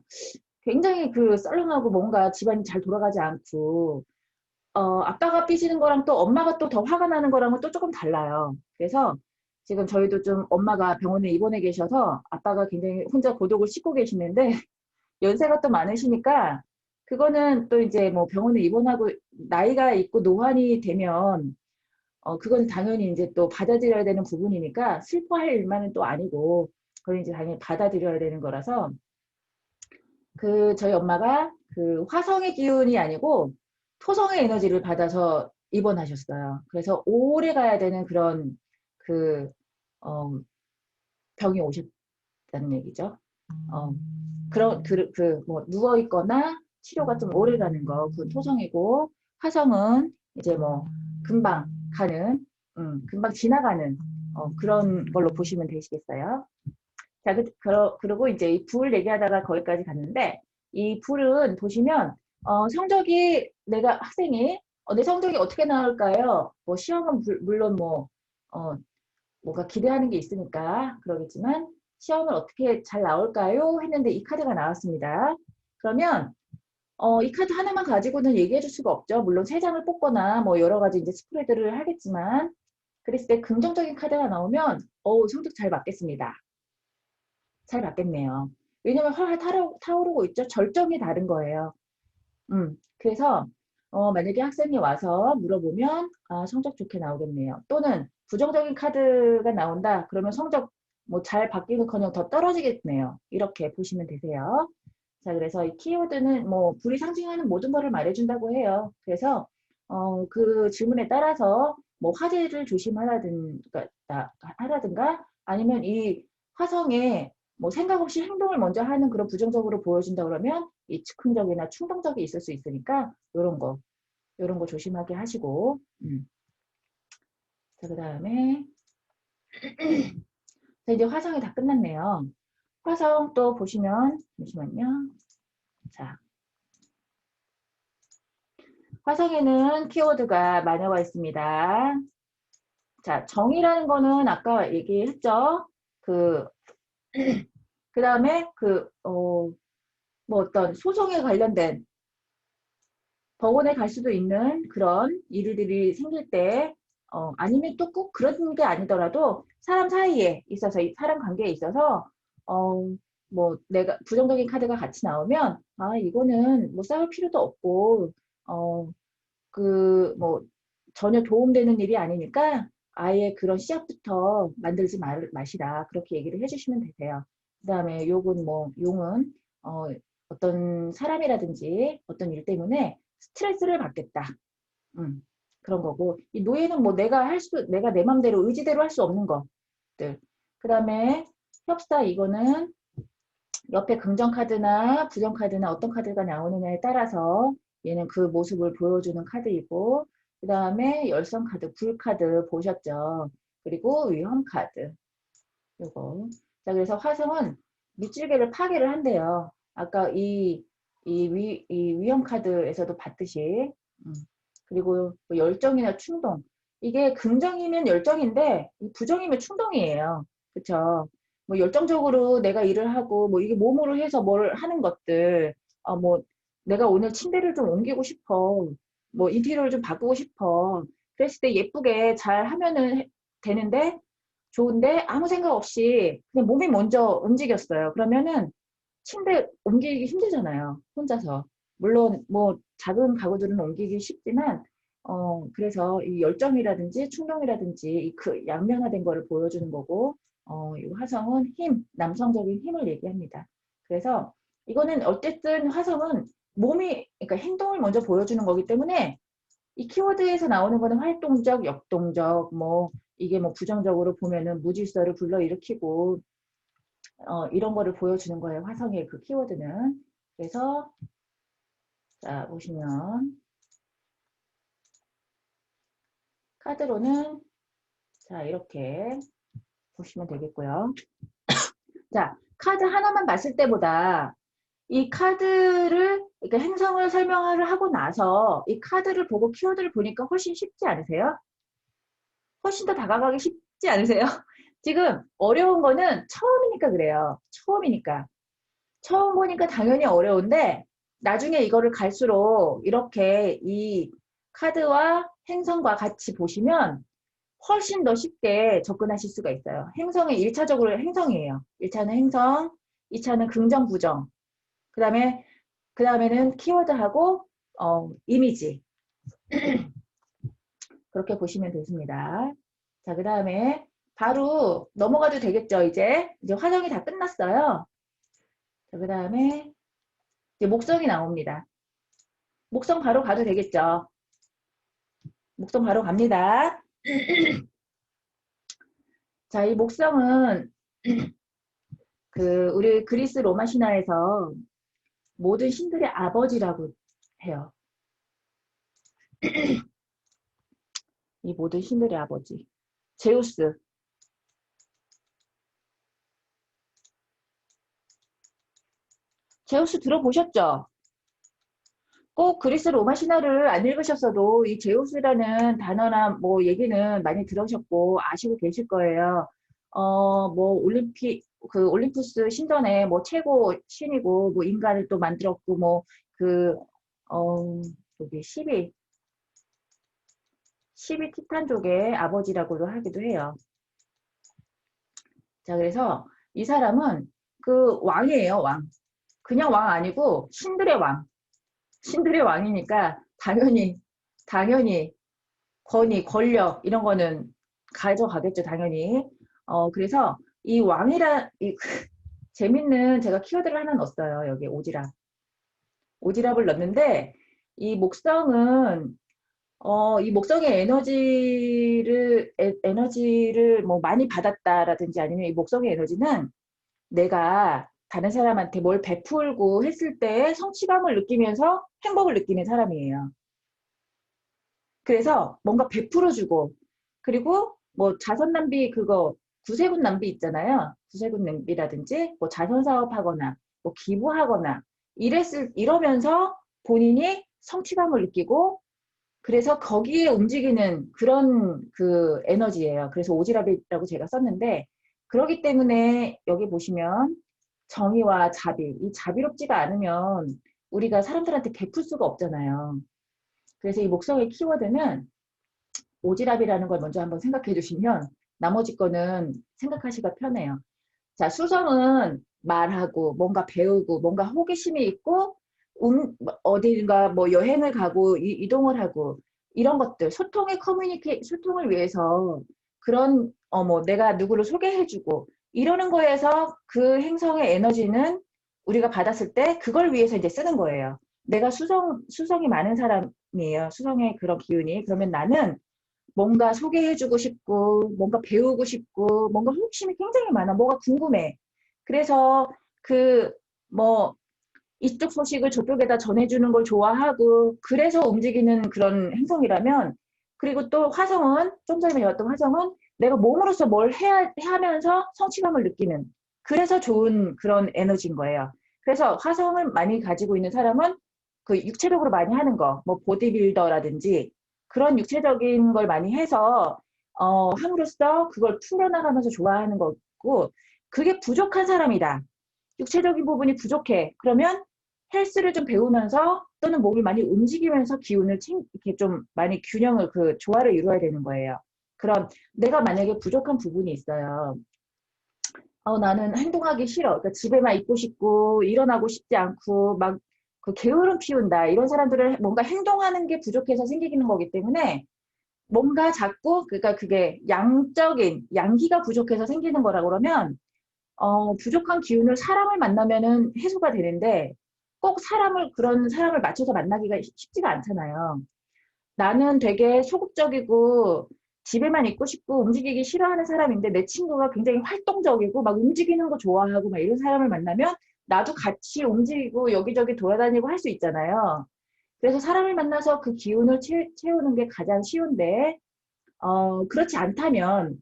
굉장히 그 썰렁하고 뭔가 집안이 잘 돌아가지 않고 아빠가 삐지는 거랑 또 엄마가 또 더 화가 나는 거랑은 또 조금 달라요. 그래서 지금 저희도 좀 엄마가 병원에 입원해 계셔서 아빠가 굉장히 혼자 고독을 씻고 계시는데 연세가 또 많으시니까 그거는 또 이제 뭐 병원에 입원하고 나이가 있고 노환이 되면 그건 당연히 이제 또 받아들여야 되는 부분이니까 슬퍼할 일만은 또 아니고 그걸 이제 당연히 받아들여야 되는 거라서 그 저희 엄마가 그 화성의 기운이 아니고 토성의 에너지를 받아서 입원하셨어요. 그래서 오래 가야 되는 그런 그 병이 오셨다는 얘기죠. 뭐 누워 있거나 치료가 좀 오래 가는 거, 그건 토성이고 화성은 이제 뭐 금방 가는, 금방 지나가는 그런 걸로 보시면 되시겠어요. 자, 그리고 이제 이 불 얘기하다가 거기까지 갔는데, 이 불은 보시면, 성적이, 내가 학생이, 내 성적이 어떻게 나올까요? 뭐, 시험은 물론 뭐, 뭔가 기대하는 게 있으니까 그러겠지만, 시험을 어떻게 잘 나올까요? 했는데 이 카드가 나왔습니다. 그러면, 이 카드 하나만 가지고는 얘기해 줄 수가 없죠. 물론 세 장을 뽑거나 뭐 여러 가지 이제 스프레드를 하겠지만, 그랬을 때 긍정적인 카드가 나오면, 성적 잘 맞겠습니다. 잘 맞겠네요. 왜냐면 활활 타오르고 있죠. 절정이 다른 거예요. 그래서 만약에 학생이 와서 물어보면 성적 좋게 나오겠네요. 또는 부정적인 카드가 나온다. 그러면 성적 뭐 잘 바뀌는커녕 더 떨어지겠네요. 이렇게 보시면 되세요. 자, 그래서 이 키워드는 뭐 불이 상징하는 모든 것을 말해준다고 해요. 그래서 그 질문에 따라서 뭐 화재를 하라든가 아니면 이 화성에 뭐 생각 없이 행동을 먼저 하는 그런 부정적으로 보여준다 그러면 이 즉흥적이나 충동적이 있을 수 있으니까 이런 거 조심하게 하시고 자, 그 다음에 자, 이제 화성이 다 끝났네요. 화성 또 보시면 잠시만요. 자, 화성에는 키워드가 마녀가 있습니다. 자, 정이라는 거는 아까 얘기했죠. 그 다음에 뭐 어떤 소송에 관련된 법원에 갈 수도 있는 그런 일들이 생길 때, 아니면 또 꼭 그런 게 아니더라도 사람 사이에 있어서, 사람 관계에 있어서, 뭐 내가 부정적인 카드가 같이 나오면, 이거는 뭐 싸울 필요도 없고, 뭐 전혀 도움되는 일이 아니니까, 아예 그런 시작부터 만들지 마시라. 그렇게 얘기를 해주시면 되세요. 그 다음에 용은 어떤 사람이라든지 어떤 일 때문에 스트레스를 받겠다. 그런 거고, 이 노예는 뭐 내가 내 맘대로 의지대로 할 수 없는 것들. 그 다음에 협사 이거는 옆에 긍정 카드나 부정 카드나 어떤 카드가 나오느냐에 따라서 얘는 그 모습을 보여주는 카드이고, 그 다음에 열선 카드, 불 카드 보셨죠? 그리고 위험 카드. 요거. 자, 그래서 화성은 밑줄개를 파괴를 한대요. 아까 이 위험 카드에서도 봤듯이. 그리고 뭐 열정이나 충동. 이게 긍정이면 열정인데, 부정이면 충동이에요. 그쵸? 뭐 열정적으로 내가 일을 하고, 뭐 이게 몸으로 해서 뭘 하는 것들, 뭐 내가 오늘 침대를 좀 옮기고 싶어. 뭐 인테리어를 좀 바꾸고 싶어. 그랬을 때 예쁘게 잘 하면은 되는데, 좋은데 아무 생각 없이 그냥 몸이 먼저 움직였어요. 그러면은 침대 옮기기 힘들잖아요. 혼자서. 물론 뭐 작은 가구들은 옮기기 쉽지만 그래서 이 열정이라든지 충동이라든지 이 그 양면화된 거를 보여주는 거고 이 화성은 힘, 남성적인 힘을 얘기합니다. 그래서 이거는 어쨌든 화성은 그러니까 행동을 먼저 보여주는 거기 때문에 이 키워드에서 나오는 거는 활동적, 역동적, 뭐 이게 뭐 부정적으로 보면은 무질서를 불러일으키고 이런 거를 보여주는 거예요. 화성의 그 키워드는. 그래서 자 보시면 카드로는 자 이렇게 보시면 되겠고요. 자 카드 하나만 봤을 때보다 이 카드를 그러니까 행성을 설명을 하고 나서 이 카드를 보고 키워드를 보니까 훨씬 쉽지 않으세요? 훨씬 더 다가가기 쉽지 않으세요? 지금 어려운 거는 처음이니까 그래요. 처음이니까. 처음 보니까 당연히 어려운데 나중에 이거를 갈수록 이렇게 이 카드와 행성과 같이 보시면 훨씬 더 쉽게 접근하실 수가 있어요. 행성의 1차적으로 행성이에요. 1차는 행성, 2차는 긍정, 부정. 그 다음에는 키워드하고 이미지. 그렇게 보시면 되십니다. 자, 그 다음에 바로 넘어가도 되겠죠, 이제 화정이 다 끝났어요. 자, 그 다음에 이제 목성이 나옵니다. 목성 바로 가도 되겠죠. 목성 바로 갑니다. 자, 이 목성은 우리 그리스 로마 신화에서 모든 신들의 아버지라고 해요. 이 모든 신들의 아버지. 제우스. 제우스 들어보셨죠? 꼭 그리스 로마 신화를 안 읽으셨어도 이 제우스라는 단어나 뭐 얘기는 많이 들으셨고 아시고 계실 거예요. 뭐 올림푸스 신전의 뭐 최고 신이고 뭐 인간을 또 만들었고 뭐 여기 12 티탄족의 아버지라고도 하기도 해요. 자, 그래서 이 사람은 그 왕이에요, 왕. 그냥 왕 아니고 신들의 왕. 신들의 왕이니까 당연히 권위, 권력 이런 거는 가져가겠죠, 당연히. 그래서 이 재밌는 제가 키워드를 하나 넣었어요. 여기 오지랖. 오지랖을 넣었는데 이 목성은 이 목성의 에너지를 뭐 많이 받았다라든지 아니면 이 목성의 에너지는 내가 다른 사람한테 뭘 베풀고 했을 때 성취감을 느끼면서 행복을 느끼는 사람이에요. 그래서 뭔가 베풀어주고 그리고 뭐 자선 낭비 구세군 낭비 있잖아요. 구세군 낭비라든지 뭐 자선 사업하거나 뭐 기부하거나 이러면서 본인이 성취감을 느끼고 그래서 거기에 움직이는 그런 그 에너지예요. 그래서 오지랖이라고 제가 썼는데 그러기 때문에 여기 보시면 정의와 자비, 이 자비롭지가 않으면 우리가 사람들한테 베풀 수가 없잖아요. 그래서 이 목성의 키워드는 오지랖이라는 걸 먼저 한번 생각해 주시면 나머지 거는 생각하시기가 편해요. 자, 수성은 말하고 뭔가 배우고 뭔가 호기심이 있고 어딘가 뭐 여행을 가고 이동을 하고 이런 것들 소통을 위해서 그런 뭐 내가 누구를 소개해주고 이러는 거에서 그 행성의 에너지는 우리가 받았을 때 그걸 위해서 이제 쓰는 거예요. 내가 수성이 많은 사람이에요. 수성의 그런 기운이. 그러면 나는 뭔가 소개해주고 싶고, 뭔가 배우고 싶고, 뭔가 호기심이 굉장히 많아. 뭐가 궁금해. 그래서 뭐, 이쪽 소식을 저쪽에다 전해주는 걸 좋아하고, 그래서 움직이는 그런 행성이라면, 그리고 또 화성은, 좀 전에 배웠던 화성은 내가 몸으로서 뭘 하면서 성취감을 느끼는, 그래서 좋은 그런 에너지인 거예요. 그래서 화성을 많이 가지고 있는 사람은 그 육체적으로 많이 하는 거, 뭐 보디빌더라든지 그런 육체적인 걸 많이 해서 함으로써 그걸 풀어나가면서 좋아하는 거고, 그게 부족한 사람이다. 육체적인 부분이 부족해. 그러면 헬스를 좀 배우면서 또는 몸을 많이 움직이면서 기운을 이렇게 좀 많이 균형을 조화를 이루어야 되는 거예요. 그럼 내가 만약에 부족한 부분이 있어요. 나는 행동하기 싫어. 그러니까 집에만 있고 싶고 일어나고 싶지 않고 막 그 게으름 피운다. 이런 사람들은 뭔가 행동하는 게 부족해서 생기는 거기 때문에 뭔가 자꾸 그러니까 그게 양적인 양기가 부족해서 생기는 거라 그러면 부족한 기운을 사람을 만나면은 해소가 되는데 꼭 그런 사람을 맞춰서 만나기가 쉽지가 않잖아요. 나는 되게 소극적이고 집에만 있고 싶고 움직이기 싫어하는 사람인데 내 친구가 굉장히 활동적이고 막 움직이는 거 좋아하고 막 이런 사람을 만나면 나도 같이 움직이고 여기저기 돌아다니고 할 수 있잖아요. 그래서 사람을 만나서 그 기운을 채우는 게 가장 쉬운데, 그렇지 않다면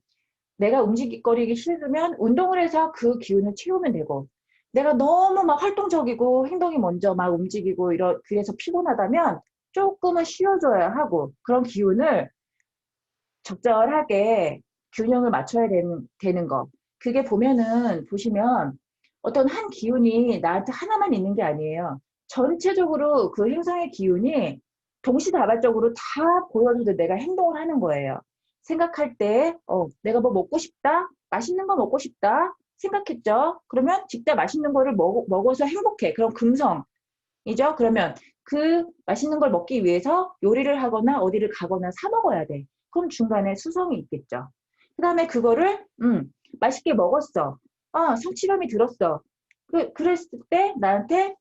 내가 움직이거리기 싫으면 운동을 해서 그 기운을 채우면 되고, 내가 너무 막 활동적이고 행동이 먼저 막 움직이고 그래서 피곤하다면 조금은 쉬어줘야 하고, 그런 기운을 적절하게 균형을 맞춰야 되는 거. 그게 보시면 어떤 한 기운이 나한테 하나만 있는 게 아니에요. 전체적으로 그 행성의 기운이 동시다발적으로 다 보여줘도 내가 행동을 하는 거예요. 생각할 때, 내가 뭐 먹고 싶다? 맛있는 거 먹고 싶다? 생각했죠? 그러면 직접 맛있는 거를 먹어서 행복해. 그럼 금성이죠? 그러면 그 맛있는 걸 먹기 위해서 요리를 하거나 어디를 가거나 사 먹어야 돼. 그럼 중간에 수성이 있겠죠. 그 다음에 그거를, 맛있게 먹었어. 성취감이 들었어. 그랬을 때 나한테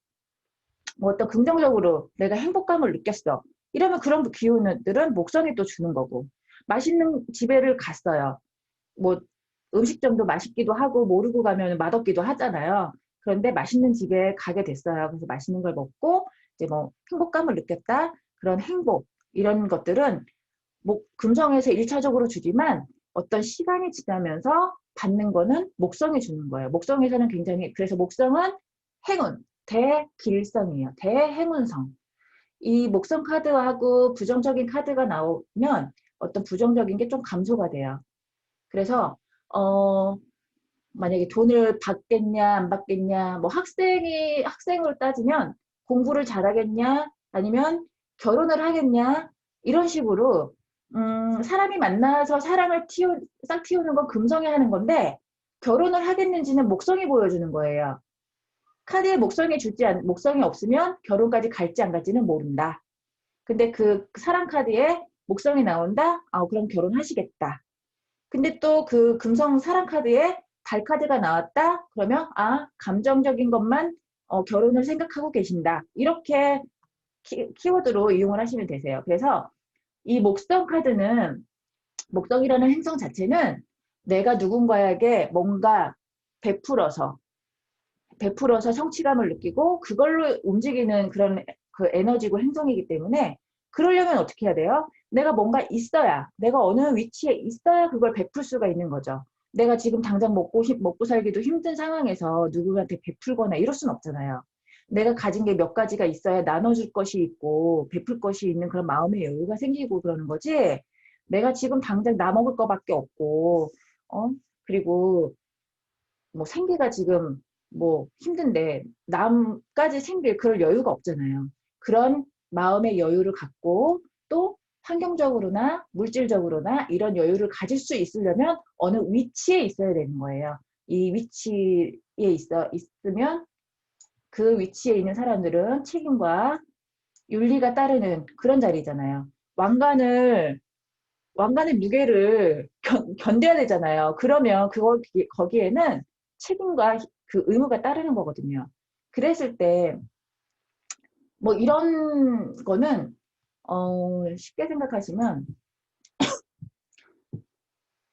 뭐 어떤 긍정적으로 내가 행복감을 느꼈어. 이러면 그런 기운들은 목성이 또 주는 거고. 맛있는 집에를 갔어요. 뭐 음식점도 맛있기도 하고 모르고 가면 맛없기도 하잖아요. 그런데 맛있는 집에 가게 됐어요. 그래서 맛있는 걸 먹고 이제 뭐 행복감을 느꼈다. 그런 행복 이런 것들은 금성에서 1차적으로 주지만 어떤 시간이 지나면서 받는 거는 목성이 주는 거예요. 목성에서는 그래서 목성은 행운, 대길성이에요. 대행운성. 이 목성 카드하고 부정적인 카드가 나오면 어떤 부정적인 게 좀 감소가 돼요. 그래서 만약에 돈을 받겠냐 안 받겠냐 뭐 학생으로 따지면 공부를 잘하겠냐 아니면 결혼을 하겠냐 이런 식으로 사람이 만나서 사랑을 싹 틔우는 건 금성이 하는 건데 결혼을 하겠는지는 목성이 보여주는 거예요. 카드에 목성이 없으면 결혼까지 갈지 안 갈지는 모른다. 근데 그 사랑 카드에 목성이 나온다? 그럼 결혼하시겠다. 근데 또 그 금성 사랑 카드에 달 카드가 나왔다? 그러면 감정적인 것만 결혼을 생각하고 계신다. 이렇게 키워드로 이용을 하시면 되세요. 그래서 이 목성이라는 행성 자체는 내가 누군가에게 뭔가 베풀어서 성취감을 느끼고 그걸로 움직이는 그런 그 에너지고 행성이기 때문에 그러려면 어떻게 해야 돼요? 내가 뭔가 있어야, 내가 어느 위치에 있어야 그걸 베풀 수가 있는 거죠. 내가 지금 당장 먹고 살기도 힘든 상황에서 누구한테 베풀거나 이럴 순 없잖아요. 내가 가진 게 몇 가지가 있어야 나눠줄 것이 있고 베풀 것이 있는 그런 마음의 여유가 생기고 그러는 거지. 내가 지금 당장 나 먹을 거밖에 없고, 그리고 뭐 생계가 지금 뭐 힘든데 남까지 생길 그럴 여유가 없잖아요. 그런 마음의 여유를 갖고 또 환경적으로나 물질적으로나 이런 여유를 가질 수 있으려면 어느 위치에 있어야 되는 거예요. 이 위치에 있으면 그 위치에 있는 사람들은 책임과 윤리가 따르는 그런 자리잖아요. 왕관을 왕관의 무게를 견뎌야 되잖아요. 그러면 거기에는 책임과 그 의무가 따르는 거거든요. 그랬을 때, 뭐 이런 거는, 쉽게 생각하시면,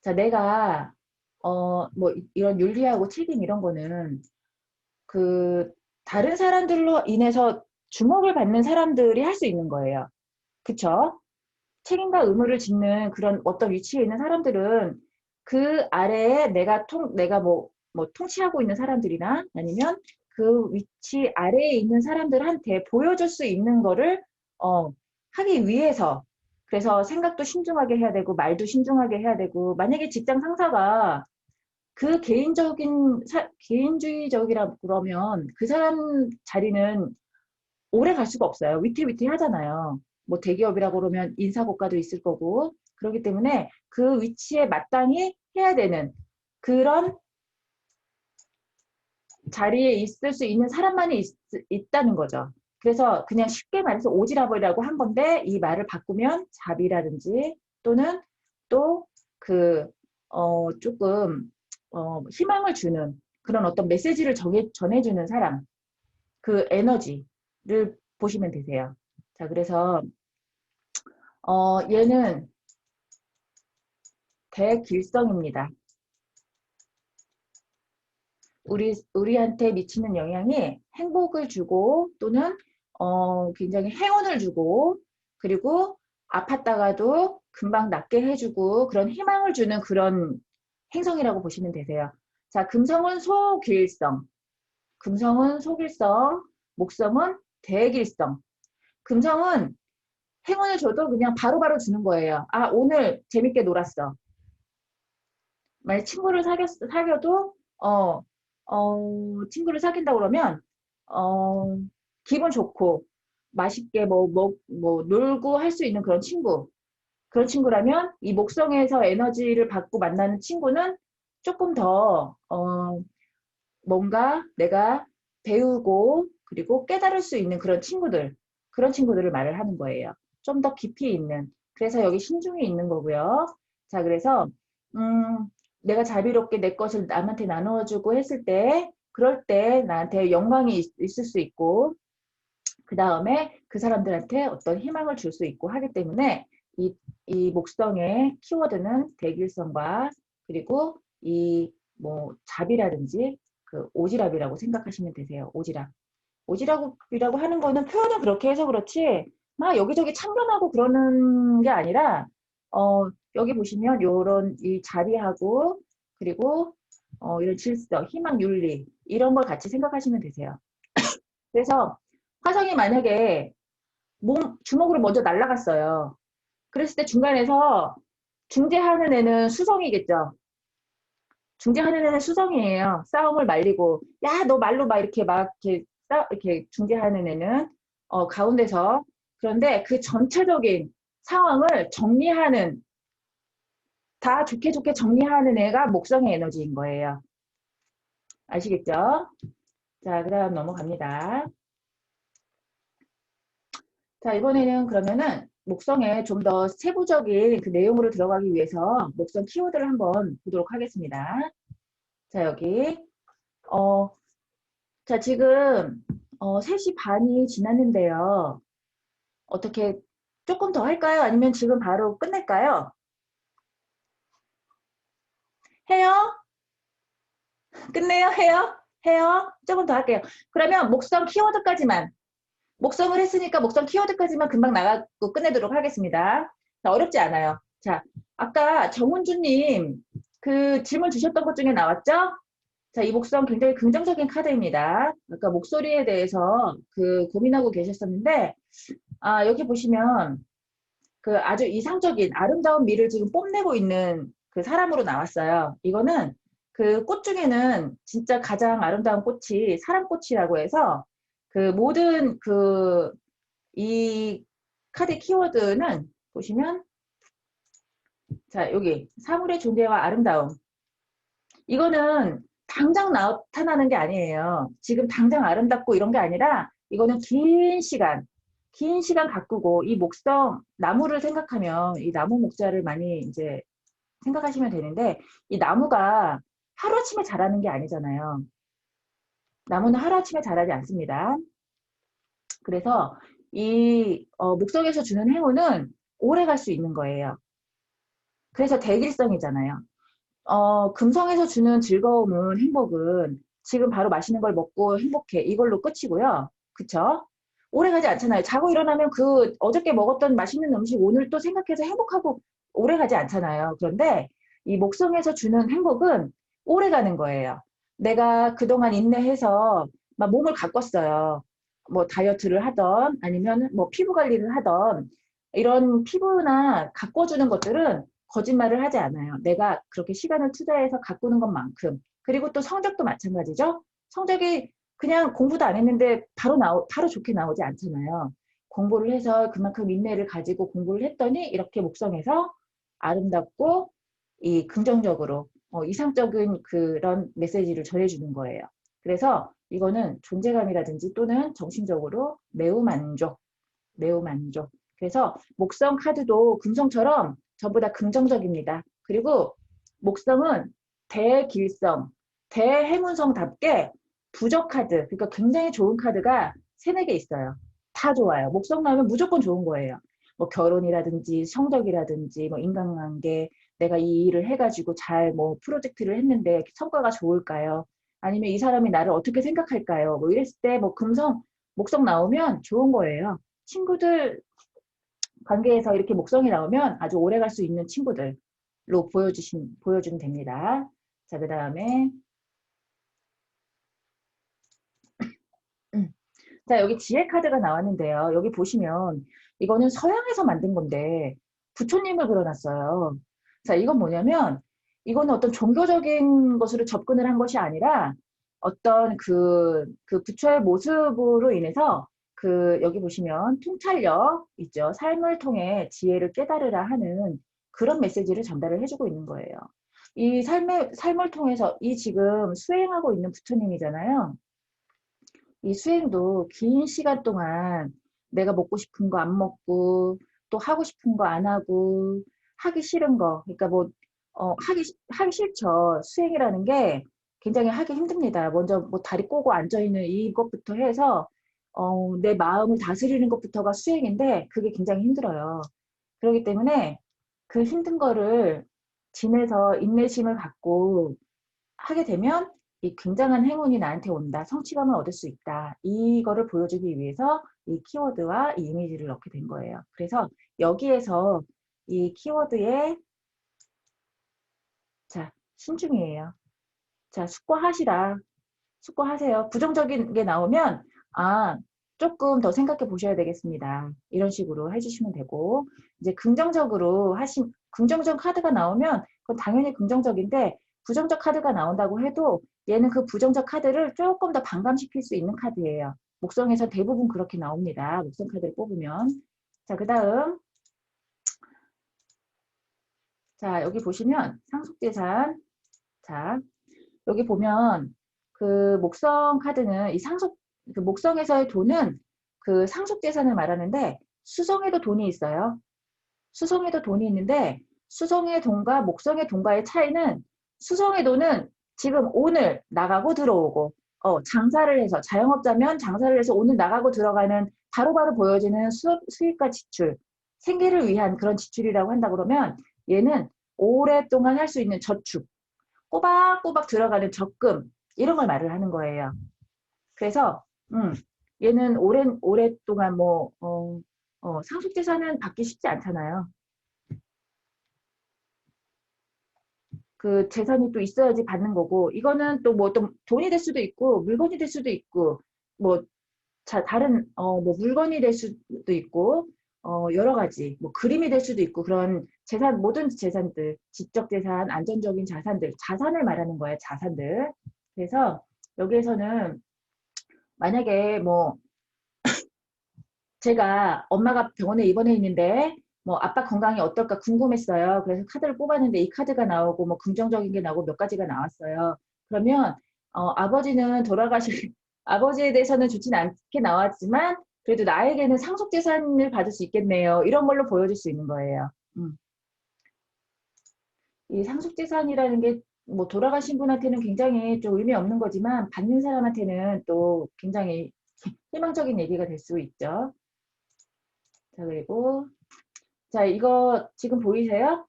자, 내가, 뭐 이런 윤리하고 책임 이런 거는 그 다른 사람들로 인해서 주목을 받는 사람들이 할 수 있는 거예요. 그쵸? 책임과 의무를 짓는 그런 어떤 위치에 있는 사람들은 그 아래에 내가 뭐 통치하고 있는 사람들이나 아니면 그 위치 아래에 있는 사람들한테 보여줄 수 있는 거를, 하기 위해서 그래서 생각도 신중하게 해야 되고 말도 신중하게 해야 되고 만약에 직장 상사가 그 개인주의적이라 그러면 그 사람 자리는 오래 갈 수가 없어요. 위태위태하잖아요. 뭐 대기업이라고 그러면 인사고과도 있을 거고 그렇기 때문에 그 위치에 마땅히 해야 되는 그런 자리에 있을 수 있는 사람만이 있다는 거죠. 그래서 그냥 쉽게 말해서 오지랖이라고 한 건데 이 말을 바꾸면 자비라든지 또는 또 그, 조금, 희망을 주는 그런 어떤 메시지를 전해주는 사람, 그 에너지를 보시면 되세요. 자, 그래서, 얘는 대길성입니다. 우리한테 미치는 영향이 행복을 주고 또는 굉장히 행운을 주고 그리고 아팠다가도 금방 낫게 해주고 그런 희망을 주는 그런 행성이라고 보시면 되세요. 자, 금성은 소길성, 목성은 대길성. 금성은 행운을 줘도 그냥 바로바로 주는 거예요. 아, 오늘 재밌게 놀았어. 만약 친구를 사귀어도 친구를 사귄다 그러면 어, 기분 좋고 맛있게 뭐 놀고 할 수 있는 그런 친구라면 이 목성에서 에너지를 받고 만나는 친구는 조금 더 뭔가 내가 배우고 그리고 깨달을 수 있는 그런 친구들을 말을 하는 거예요. 좀 더 깊이 있는. 그래서 여기 신중이 있는 거고요. 자, 그래서 음, 내가 자비롭게 내 것을 남한테 나누어주고 했을 때, 그럴 때 나한테 영광이 있을 수 있고, 그 다음에 그 사람들한테 어떤 희망을 줄 수 있고 하기 때문에 이 목성의 키워드는 대길성과 그리고 이 뭐 잡이라든지 그 오지랖이라고 생각하시면 되세요. 오지랖이라고 하는 거는 표현은 그렇게 해서 그렇지 막 여기저기 참견하고 그러는 게 아니라 여기 보시면 요런 이 자비하고 그리고 이런 질서, 희망, 윤리 이런 걸 같이 생각하시면 되세요. 그래서 화성이 만약에 주먹으로 먼저 날아갔어요. 그랬을 때 중간에서 중재하는 애는 수성이겠죠. 중재하는 애는 수성이에요. 싸움을 말리고, 야, 너 말로 막 이렇게 중재하는 애는, 가운데서. 그런데 그 전체적인 상황을 다 좋게 좋게 정리하는 애가 목성의 에너지인 거예요. 아시겠죠? 자, 그 다음 넘어갑니다. 자, 이번에는 그러면은 목성에 좀 더 세부적인 그 내용으로 들어가기 위해서 목성 키워드를 한번 보도록 하겠습니다. 자, 여기. 자, 지금 3시 반이 지났는데요. 어떻게 조금 더 할까요? 아니면 지금 바로 끝낼까요? 해요? 끝내요? 해요? 해요? 조금 더 할게요. 그러면 목성 키워드까지만. 목성을 했으니까 목성 키워드까지만 금방 나가고 끝내도록 하겠습니다. 자, 어렵지 않아요. 자, 아까 정은주님 그 질문 주셨던 것 중에 나왔죠? 자, 이 목성 굉장히 긍정적인 카드입니다. 아까 목소리에 대해서 그 고민하고 계셨었는데, 여기 보시면 그 아주 이상적인 아름다운 미를 지금 뽐내고 있는 그 사람으로 나왔어요. 이거는 그 꽃 중에는 진짜 가장 아름다운 꽃이 사랑꽃이라고 해서 그 모든 이 카드 키워드는 보시면 자, 여기 사물의 존재와 아름다움. 이거는 당장 나타나는 게 아니에요. 지금 당장 아름답고 이런 게 아니라 이거는 긴 시간, 긴 시간 가꾸고 이 목성 나무를 생각하면 이 나무 목자를 많이 이제 생각하시면 되는데 이 나무가 하루아침에 자라는 게 아니잖아요. 나무는 하루아침에 자라지 않습니다. 그래서 이 목성에서 주는 행운은 오래 갈 수 있는 거예요. 그래서 대길성이잖아요. 금성에서 주는 즐거움은 행복은 지금 바로 맛있는 걸 먹고 행복해 이걸로 끝이고요. 그쵸? 오래 가지 않잖아요. 자고 일어나면 그 어저께 먹었던 맛있는 음식 오늘 또 생각해서 행복하고 오래 가지 않잖아요. 그런데 이 목성에서 주는 행복은 오래 가는 거예요. 내가 그동안 인내해서 막 몸을 가꿨어요. 뭐 다이어트를 하던 아니면 뭐 피부 관리를 하던 이런 피부나 가꿔주는 것들은 거짓말을 하지 않아요. 내가 그렇게 시간을 투자해서 가꾸는 것만큼. 그리고 또 성적도 마찬가지죠. 성적이 그냥 공부도 안 했는데 바로 좋게 나오지 않잖아요. 공부를 해서 그만큼 인내를 가지고 공부를 했더니 이렇게 목성에서 아름답고 이 긍정적으로 이상적인 그런 메시지를 전해주는 거예요. 그래서 이거는 존재감이라든지 또는 정신적으로 매우 만족, 매우 만족. 그래서 목성 카드도 금성처럼 전부 다 긍정적입니다. 그리고 목성은 대길성, 대행운성답게 부적 카드, 그러니까 굉장히 좋은 카드가 세네 개 있어요. 다 좋아요. 목성 나오면 무조건 좋은 거예요. 뭐 결혼이라든지 성적이라든지 뭐 인간관계, 내가 이 일을 해가지고 잘 뭐 프로젝트를 했는데 성과가 좋을까요? 아니면 이 사람이 나를 어떻게 생각할까요? 뭐 이랬을 때 뭐 금성, 목성 나오면 좋은 거예요. 친구들 관계에서 이렇게 목성이 나오면 아주 오래 갈 수 있는 친구들로 보여주면 됩니다. 자, 그 다음에, 자, 여기 지혜 카드가 나왔는데요. 여기 보시면, 이거는 서양에서 만든 건데, 부처님을 그려놨어요. 자, 이건 뭐냐면, 이거는 어떤 종교적인 것으로 접근을 한 것이 아니라, 어떤 그 부처의 모습으로 인해서 여기 보시면 통찰력 있죠. 삶을 통해 지혜를 깨달으라 하는 그런 메시지를 전달을 해주고 있는 거예요. 이 삶을 통해서 이 지금 수행하고 있는 부처님이잖아요. 이 수행도 긴 시간 동안 내가 먹고 싶은 거 안 먹고 또 하고 싶은 거 안 하고 하기 싫은 거 그러니까 뭐 하기 싫죠. 수행이라는 게 굉장히 하기 힘듭니다. 먼저 뭐 다리 꼬고 앉아 있는 이것부터 해서 내 마음을 다스리는 것부터가 수행인데 그게 굉장히 힘들어요. 그렇기 때문에 그 힘든 거를 지내서 인내심을 갖고 하게 되면 이 굉장한 행운이 나한테 온다. 성취감을 얻을 수 있다. 이거를 보여주기 위해서 이 키워드와 이 이미지를 넣게 된 거예요. 그래서 여기에서 이 키워드에 자, 신중이에요. 자, 숙고하시라. 숙고하세요. 부정적인 게 나오면 조금 더 생각해 보셔야 되겠습니다. 이런 식으로 해주시면 되고 이제 긍정적 카드가 나오면 그건 당연히 긍정적인데 부정적 카드가 나온다고 해도 얘는 그 부정적 카드를 조금 더 반감시킬 수 있는 카드예요. 목성에서 대부분 그렇게 나옵니다. 목성 카드를 뽑으면. 자, 그 다음 자, 여기 보시면 상속재산. 자, 여기 보면 그 목성 카드는 그 목성에서의 돈은 그 상속재산을 말하는데 수성에도 돈이 있어요. 수성에도 돈이 있는데 수성의 돈과 목성의 돈과의 차이는 수성의 돈은 지금 오늘 나가고 들어오고 장사를 해서 자영업자면 장사를 해서 오늘 나가고 들어가는 바로바로 보여지는 수익과 지출, 생계를 위한 그런 지출이라고 한다 그러면 얘는 오랫동안 할 수 있는 저축, 꼬박꼬박 들어가는 적금 이런 걸 말을 하는 거예요. 그래서 얘는 오랫동안 상속재산은 받기 쉽지 않잖아요. 그 재산이 또 있어야지 받는 거고 이거는 또 뭐 또 돈이 될 수도 있고 물건이 될 수도 있고 뭐 다른 뭐 물건이 될 수도 있고 여러 가지 뭐 그림이 될 수도 있고 그런 재산 모든 재산들 지적 재산 안전적인 자산을 말하는 거예요. 자산들. 그래서 여기에서는 만약에 뭐 제가 엄마가 병원에 입원해 있는데 뭐 아빠 건강이 어떨까 궁금했어요. 그래서 카드를 뽑았는데 이 카드가 나오고 뭐 긍정적인 게 나오고 몇 가지가 나왔어요. 그러면 아버지는 아버지에 대해서는 좋진 않게 나왔지만 그래도 나에게는 상속재산을 받을 수 있겠네요. 이런 걸로 보여줄 수 있는 거예요. 이 상속재산이라는 게 뭐 돌아가신 분한테는 굉장히 좀 의미 없는 거지만 받는 사람한테는 또 굉장히 희망적인 얘기가 될 수 있죠. 자, 그리고 자, 이거 지금 보이세요?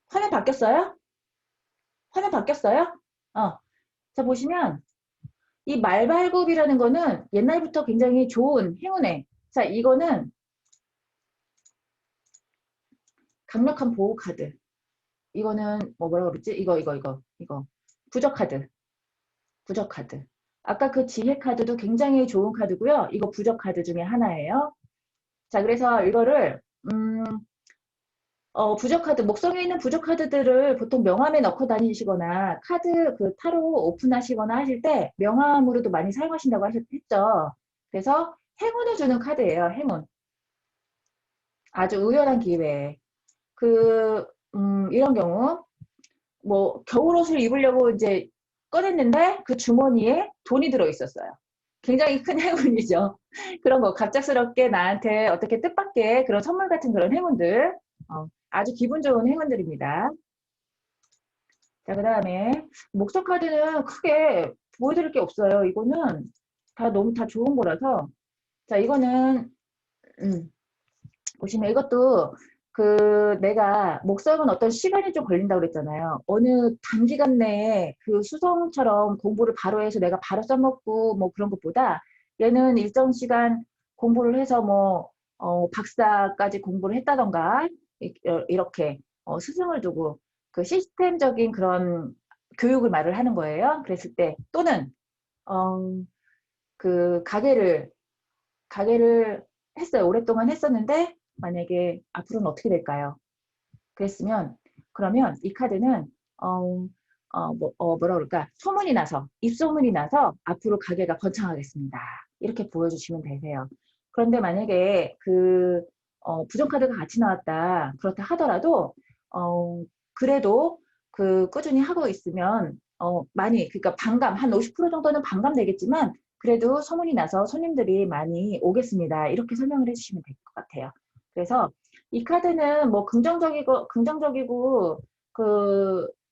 화면 바뀌었어요? 화면 바뀌었어요? 자, 보시면 이 말발굽이라는 거는 옛날부터 굉장히 좋은 행운의, 자, 이거는 강력한 보호 카드. 이거는 뭐라고 그랬지? 이거. 부적 카드. 부적 카드. 아까 그 지혜 카드도 굉장히 좋은 카드고요. 이거 부적 카드 중에 하나예요. 자, 그래서 이거를 부적 카드, 목성에 있는 부적 카드들을 보통 명함에 넣고 다니시거나 카드 그 타로 오픈하시거나 하실 때 명함으로도 많이 사용하신다고 했죠. 그래서 행운을 주는 카드예요. 행운. 아주 우연한 기회에. 이런 경우 뭐 겨울옷을 입으려고 이제 꺼냈는데 그 주머니에 돈이 들어 있었어요. 굉장히 큰 행운이죠. 그런 거 갑작스럽게 나한테 어떻게 뜻밖의 그런 선물 같은 그런 행운들, 아주 기분 좋은 행운들입니다. 자, 그 다음에 목석 카드는 크게 보여드릴 게 없어요. 이거는 너무 다 좋은 거라서. 자, 이거는 보시면 이것도 내가 목석은 어떤 시간이 좀 걸린다고 그랬잖아요. 어느 단기간 내에 그 수성처럼 공부를 바로 해서 내가 바로 써먹고 뭐 그런 것보다 얘는 일정 시간 공부를 해서 박사까지 공부를 했다던가 이렇게 스승을 두고 그 시스템적인 그런 교육을 말을 하는 거예요. 그랬을 때 또는 그 가게를 했어요. 오랫동안 했었는데 만약에 앞으로는 어떻게 될까요? 그러면 이 카드는 뭐라 그럴까? 소문이 나서, 입소문이 나서 앞으로 가게가 번창하겠습니다. 이렇게 보여주시면 되세요. 그런데 만약에 부정카드가 같이 나왔다. 그렇다 하더라도, 그래도 꾸준히 하고 있으면, 그러니까 한 50% 정도는 반감되겠지만, 그래도 소문이 나서 손님들이 많이 오겠습니다. 이렇게 설명을 해주시면 될 것 같아요. 그래서 이 카드는 뭐 긍정적이고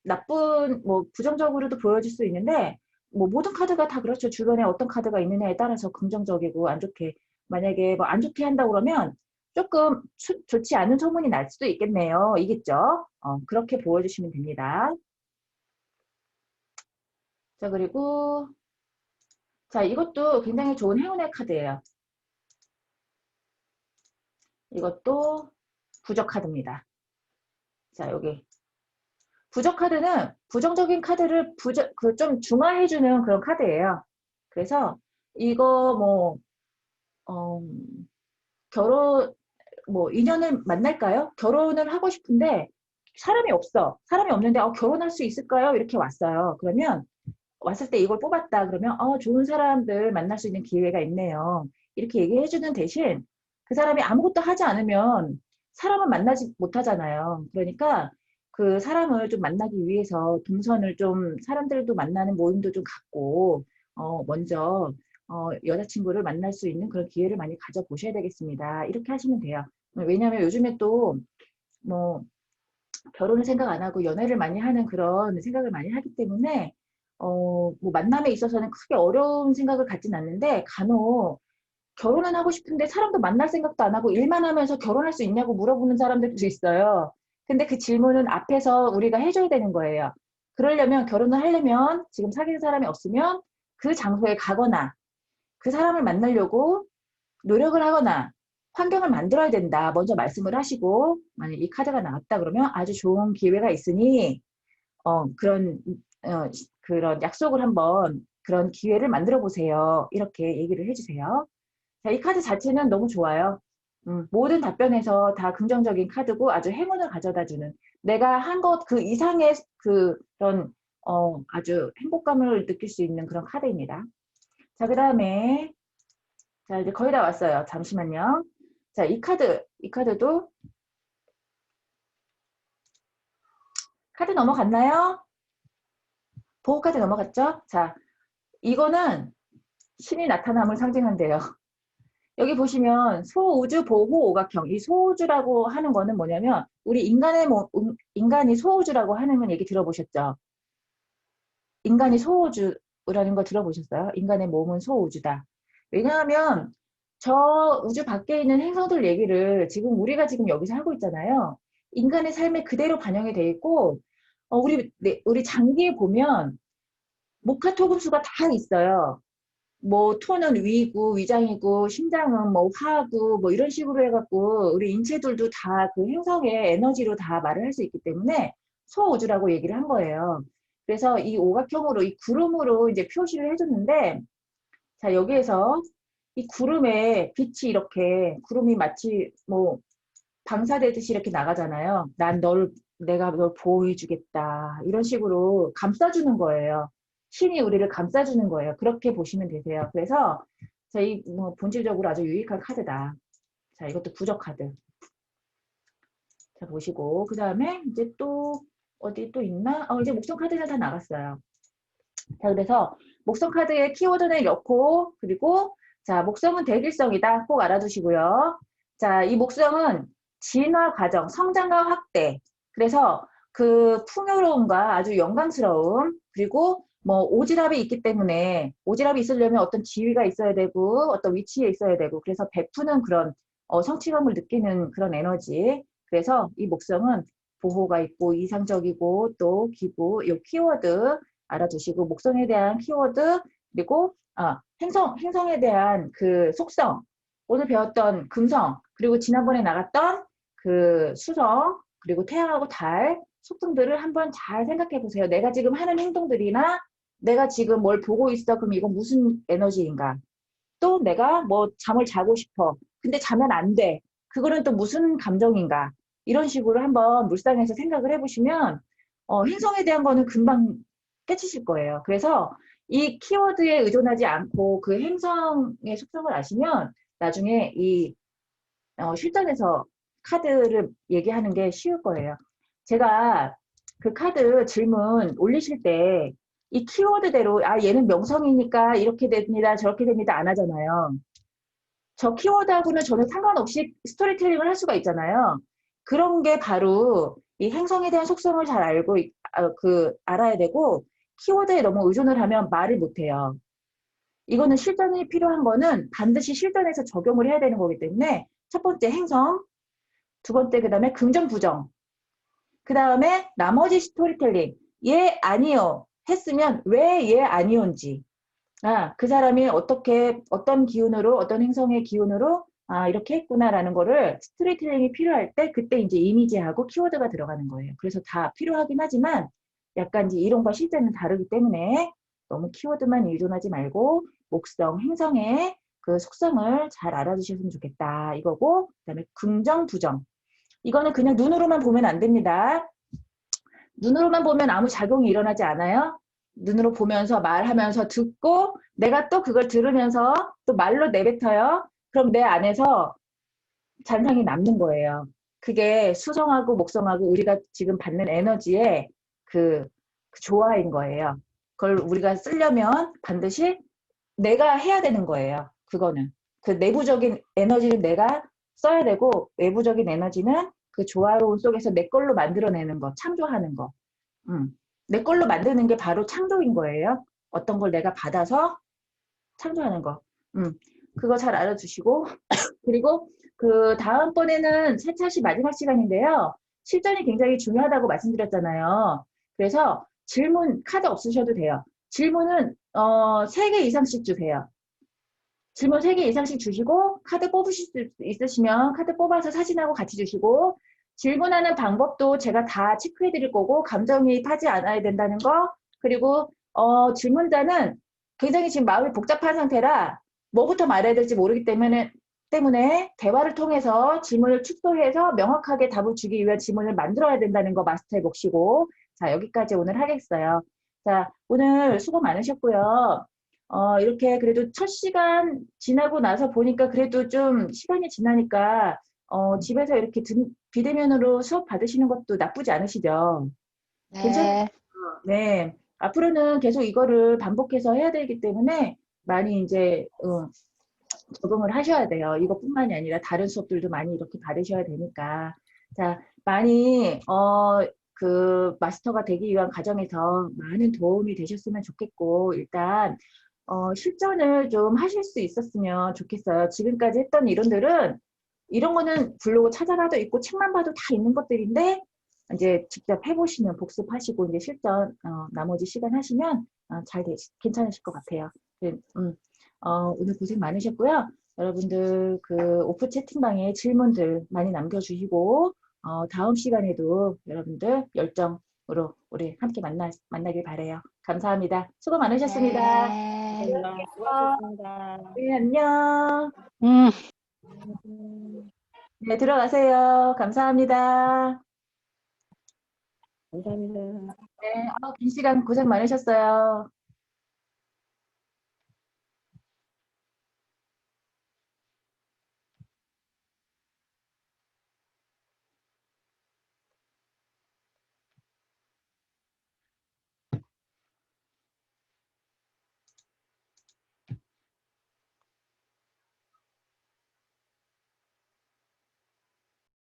나쁜 부정적으로도 보여질 수 있는데 뭐 모든 카드가 다 그렇죠. 주변에 어떤 카드가 있느냐에 따라서 긍정적이고 안 좋게 만약에 안 좋게 한다고 그러면 조금 좋지 않은 소문이 날 수도 있겠네요. 이겠죠? 그렇게 보여주시면 됩니다. 자, 그리고 자, 이것도 굉장히 좋은 행운의 카드예요. 이것도 부적 카드입니다. 자, 여기 부적 카드는 부정적인 카드를 좀 중화해주는 그런 카드예요. 그래서 이거 인연을 만날까요? 결혼을 하고 싶은데 사람이 없어. 사람이 없는데 결혼할 수 있을까요? 이렇게 왔어요. 그러면 왔을 때 이걸 뽑았다. 그러면 좋은 사람들 만날 수 있는 기회가 있네요. 이렇게 얘기해주는 대신 그 사람이 아무것도 하지 않으면 사람은 만나지 못하잖아요. 그러니까 그 사람을 좀 만나기 위해서 동선을 좀 사람들도 만나는 모임도 좀 갖고 먼저 여자친구를 만날 수 있는 그런 기회를 많이 가져보셔야 되겠습니다. 이렇게 하시면 돼요. 왜냐하면 요즘에 또 뭐 결혼을 생각 안 하고 연애를 많이 하는 그런 생각을 많이 하기 때문에 만남에 있어서는 크게 어려운 생각을 갖진 않는데 간혹 결혼은 하고 싶은데 사람도 만날 생각도 안 하고 일만 하면서 결혼할 수 있냐고 물어보는 사람들도 있어요. 근데 그 질문은 앞에서 우리가 해줘야 되는 거예요. 결혼을 하려면 지금 사귀는 사람이 없으면 그 장소에 가거나 그 사람을 만나려고 노력을 하거나 환경을 만들어야 된다. 먼저 말씀을 하시고 만약 이 카드가 나왔다 그러면 아주 좋은 기회가 있으니 그런 약속을 한번 그런 기회를 만들어 보세요. 이렇게 얘기를 해주세요. 자, 이 카드 자체는 너무 좋아요. 모든 답변에서 다 긍정적인 카드고 아주 행운을 가져다주는 내가 한 것 그 이상의 그런 아주 행복감을 느낄 수 있는 그런 카드입니다. 자, 그 다음에 자, 이제 거의 다 왔어요. 잠시만요. 자, 이 카드도 카드 넘어갔나요? 보호카드 넘어갔죠? 자, 이거는 신이 나타남을 상징한대요. 여기 보시면 소우주 보호 오각형. 이 소우주라고 하는 거는 뭐냐면 우리 인간이 소우주라고 하는 건 얘기 들어보셨죠? 인간이 소우주라는 거 들어보셨어요? 인간의 몸은 소우주다. 왜냐하면 저 우주 밖에 있는 행성들 얘기를 우리가 지금 여기서 하고 있잖아요. 인간의 삶에 그대로 반영이 돼 있고, 우리 장기에 보면 목화토금수가 다 있어요. 뭐 토는 위고 위장이고 심장은 뭐 화고 뭐 이런 식으로 해갖고 우리 인체들도 다 그 행성의 에너지로 다 말을 할 수 있기 때문에 소우주라고 얘기를 한 거예요. 그래서 이 오각형으로 이 구름으로 이제 표시를 해줬는데, 자 여기에서 이 구름에 빛이 이렇게 구름이 마치 뭐 방사되듯이 이렇게 나가잖아요. 내가 널 보호해주겠다 이런 식으로 감싸주는 거예요. 신이 우리를 감싸주는 거예요. 그렇게 보시면 되세요. 그래서 이 뭐 본질적으로 아주 유익한 카드다. 자, 이것도 부적 카드. 자, 보시고 그 다음에 이제 또 어디 또 있나? 이제 목성 카드는 다 나갔어요. 자, 그래서 목성 카드에 키워드는 넣고, 그리고 자, 목성은 대길성이다. 꼭 알아두시고요. 자, 이 목성은 진화 과정, 성장과 확대. 그래서 그 풍요로움과 아주 영광스러움, 그리고 뭐 오지랖이 있기 때문에 오지랖이 있으려면 어떤 지위가 있어야 되고 어떤 위치에 있어야 되고, 그래서 베푸는 그런 성취감을 느끼는 그런 에너지. 그래서 이 목성은 보호가 있고 이상적이고 또 기부, 이 키워드 알아두시고, 목성에 대한 키워드, 그리고 행성에 대한 그 속성, 오늘 배웠던 금성, 그리고 지난번에 나갔던 그 수성, 그리고 태양하고 달 속성들을 한번 잘 생각해 보세요. 내가 지금 하는 행동들이나 내가 지금 뭘 보고 있어. 그럼 이건 무슨 에너지인가? 또 내가 뭐 잠을 자고 싶어. 근데 자면 안 돼. 그거는 또 무슨 감정인가? 이런 식으로 한번 물상에서 생각을 해보시면 행성에 대한 거는 금방 깨치실 거예요. 그래서 이 키워드에 의존하지 않고 그 행성의 속성을 아시면 나중에 이 실전에서 카드를 얘기하는 게 쉬울 거예요. 제가 그 카드 질문 올리실 때 이 키워드대로 얘는 명성이니까 이렇게 됩니다, 저렇게 됩니다 안 하잖아요. 저 키워드하고는 전혀 상관없이 스토리텔링을 할 수가 있잖아요. 그런 게 바로 이 행성에 대한 속성을 잘 알고 알아야 되고, 키워드에 너무 의존을 하면 말을 못해요. 이거는 실전이 필요한 거는 반드시 실전에서 적용을 해야 되는 거기 때문에 첫 번째 행성, 두 번째 그다음에 긍정 부정, 그 다음에 나머지 스토리텔링, 얘 아니요 했으면 왜 얘 아니온지, 그 사람이 어떤 기운으로, 어떤 행성의 기운으로, 이렇게 했구나라는 거를 스토리텔링이 필요할 때, 그때 이제 이미지하고 키워드가 들어가는 거예요. 그래서 다 필요하긴 하지만, 약간 이제 이론과 실제는 다르기 때문에, 너무 키워드만 의존하지 말고, 목성, 행성의 그 속성을 잘 알아주셨으면 좋겠다. 이거고, 그 다음에 긍정, 부정. 이거는 그냥 눈으로만 보면 안 됩니다. 눈으로만 보면 아무 작용이 일어나지 않아요. 눈으로 보면서 말하면서 듣고 내가 또 그걸 들으면서 또 말로 내뱉어요. 그럼 내 안에서 잔상이 남는 거예요. 그게 수성하고 목성하고 우리가 지금 받는 에너지의 그 조화인 거예요. 그걸 우리가 쓰려면 반드시 내가 해야 되는 거예요. 그거는. 그 내부적인 에너지는 내가 써야 되고, 외부적인 에너지는 그 조화로움 속에서 내 걸로 만들어내는 거, 창조하는 거. 내 걸로 만드는 게 바로 창조인 거예요. 어떤 걸 내가 받아서 창조하는 거. 그거 잘 알아두시고, 그리고 그 다음번에는 세 차시 마지막 시간인데요. 실전이 굉장히 중요하다고 말씀드렸잖아요. 그래서 질문 카드 없으셔도 돼요. 질문은 3개 이상씩 주세요. 질문 3개 이상씩 주시고, 카드 뽑으실 수 있으시면 카드 뽑아서 사진하고 같이 주시고, 질문하는 방법도 제가 다 체크해 드릴 거고, 감정이입하지 않아야 된다는 거, 그리고 질문자는 굉장히 지금 마음이 복잡한 상태라 뭐부터 말해야 될지 모르기 때문에 대화를 통해서 질문을 축소해서 명확하게 답을 주기 위한 질문을 만들어야 된다는 거 마스터해 보시고, 자, 여기까지 오늘 하겠어요. 자, 오늘 수고 많으셨고요. 이렇게 그래도 첫 시간 지나고 나서 보니까 그래도 좀 시간이 지나니까 집에서 이렇게 비대면으로 수업 받으시는 것도 나쁘지 않으시죠? 괜찮아요? 네. 네. 앞으로는 계속 이거를 반복해서 해야 되기 때문에 많이 이제 적응을 하셔야 돼요. 이것뿐만이 아니라 다른 수업들도 많이 이렇게 받으셔야 되니까. 자, 많이 그 마스터가 되기 위한 과정에서 많은 도움이 되셨으면 좋겠고, 일단 실전을 좀 하실 수 있었으면 좋겠어요. 지금까지 했던 이론들은 이런 거는 블로그 찾아봐도 있고 책만 봐도 다 있는 것들인데 이제 직접 해보시면 복습하시고 이제 실전 나머지 시간 하시면 괜찮으실 것 같아요. 오늘 고생 많으셨고요. 여러분들 그 오프 채팅방에 질문들 많이 남겨주시고 다음 시간에도 여러분들 열정으로 우리 함께 만나길 바래요. 감사합니다. 수고 많으셨습니다. 네. 감사합니다. 수고하셨습니다. 네, 안녕. 음. 네, 들어가세요. 감사합니다. 감사합니다. 네, 긴 시간 고생 많으셨어요.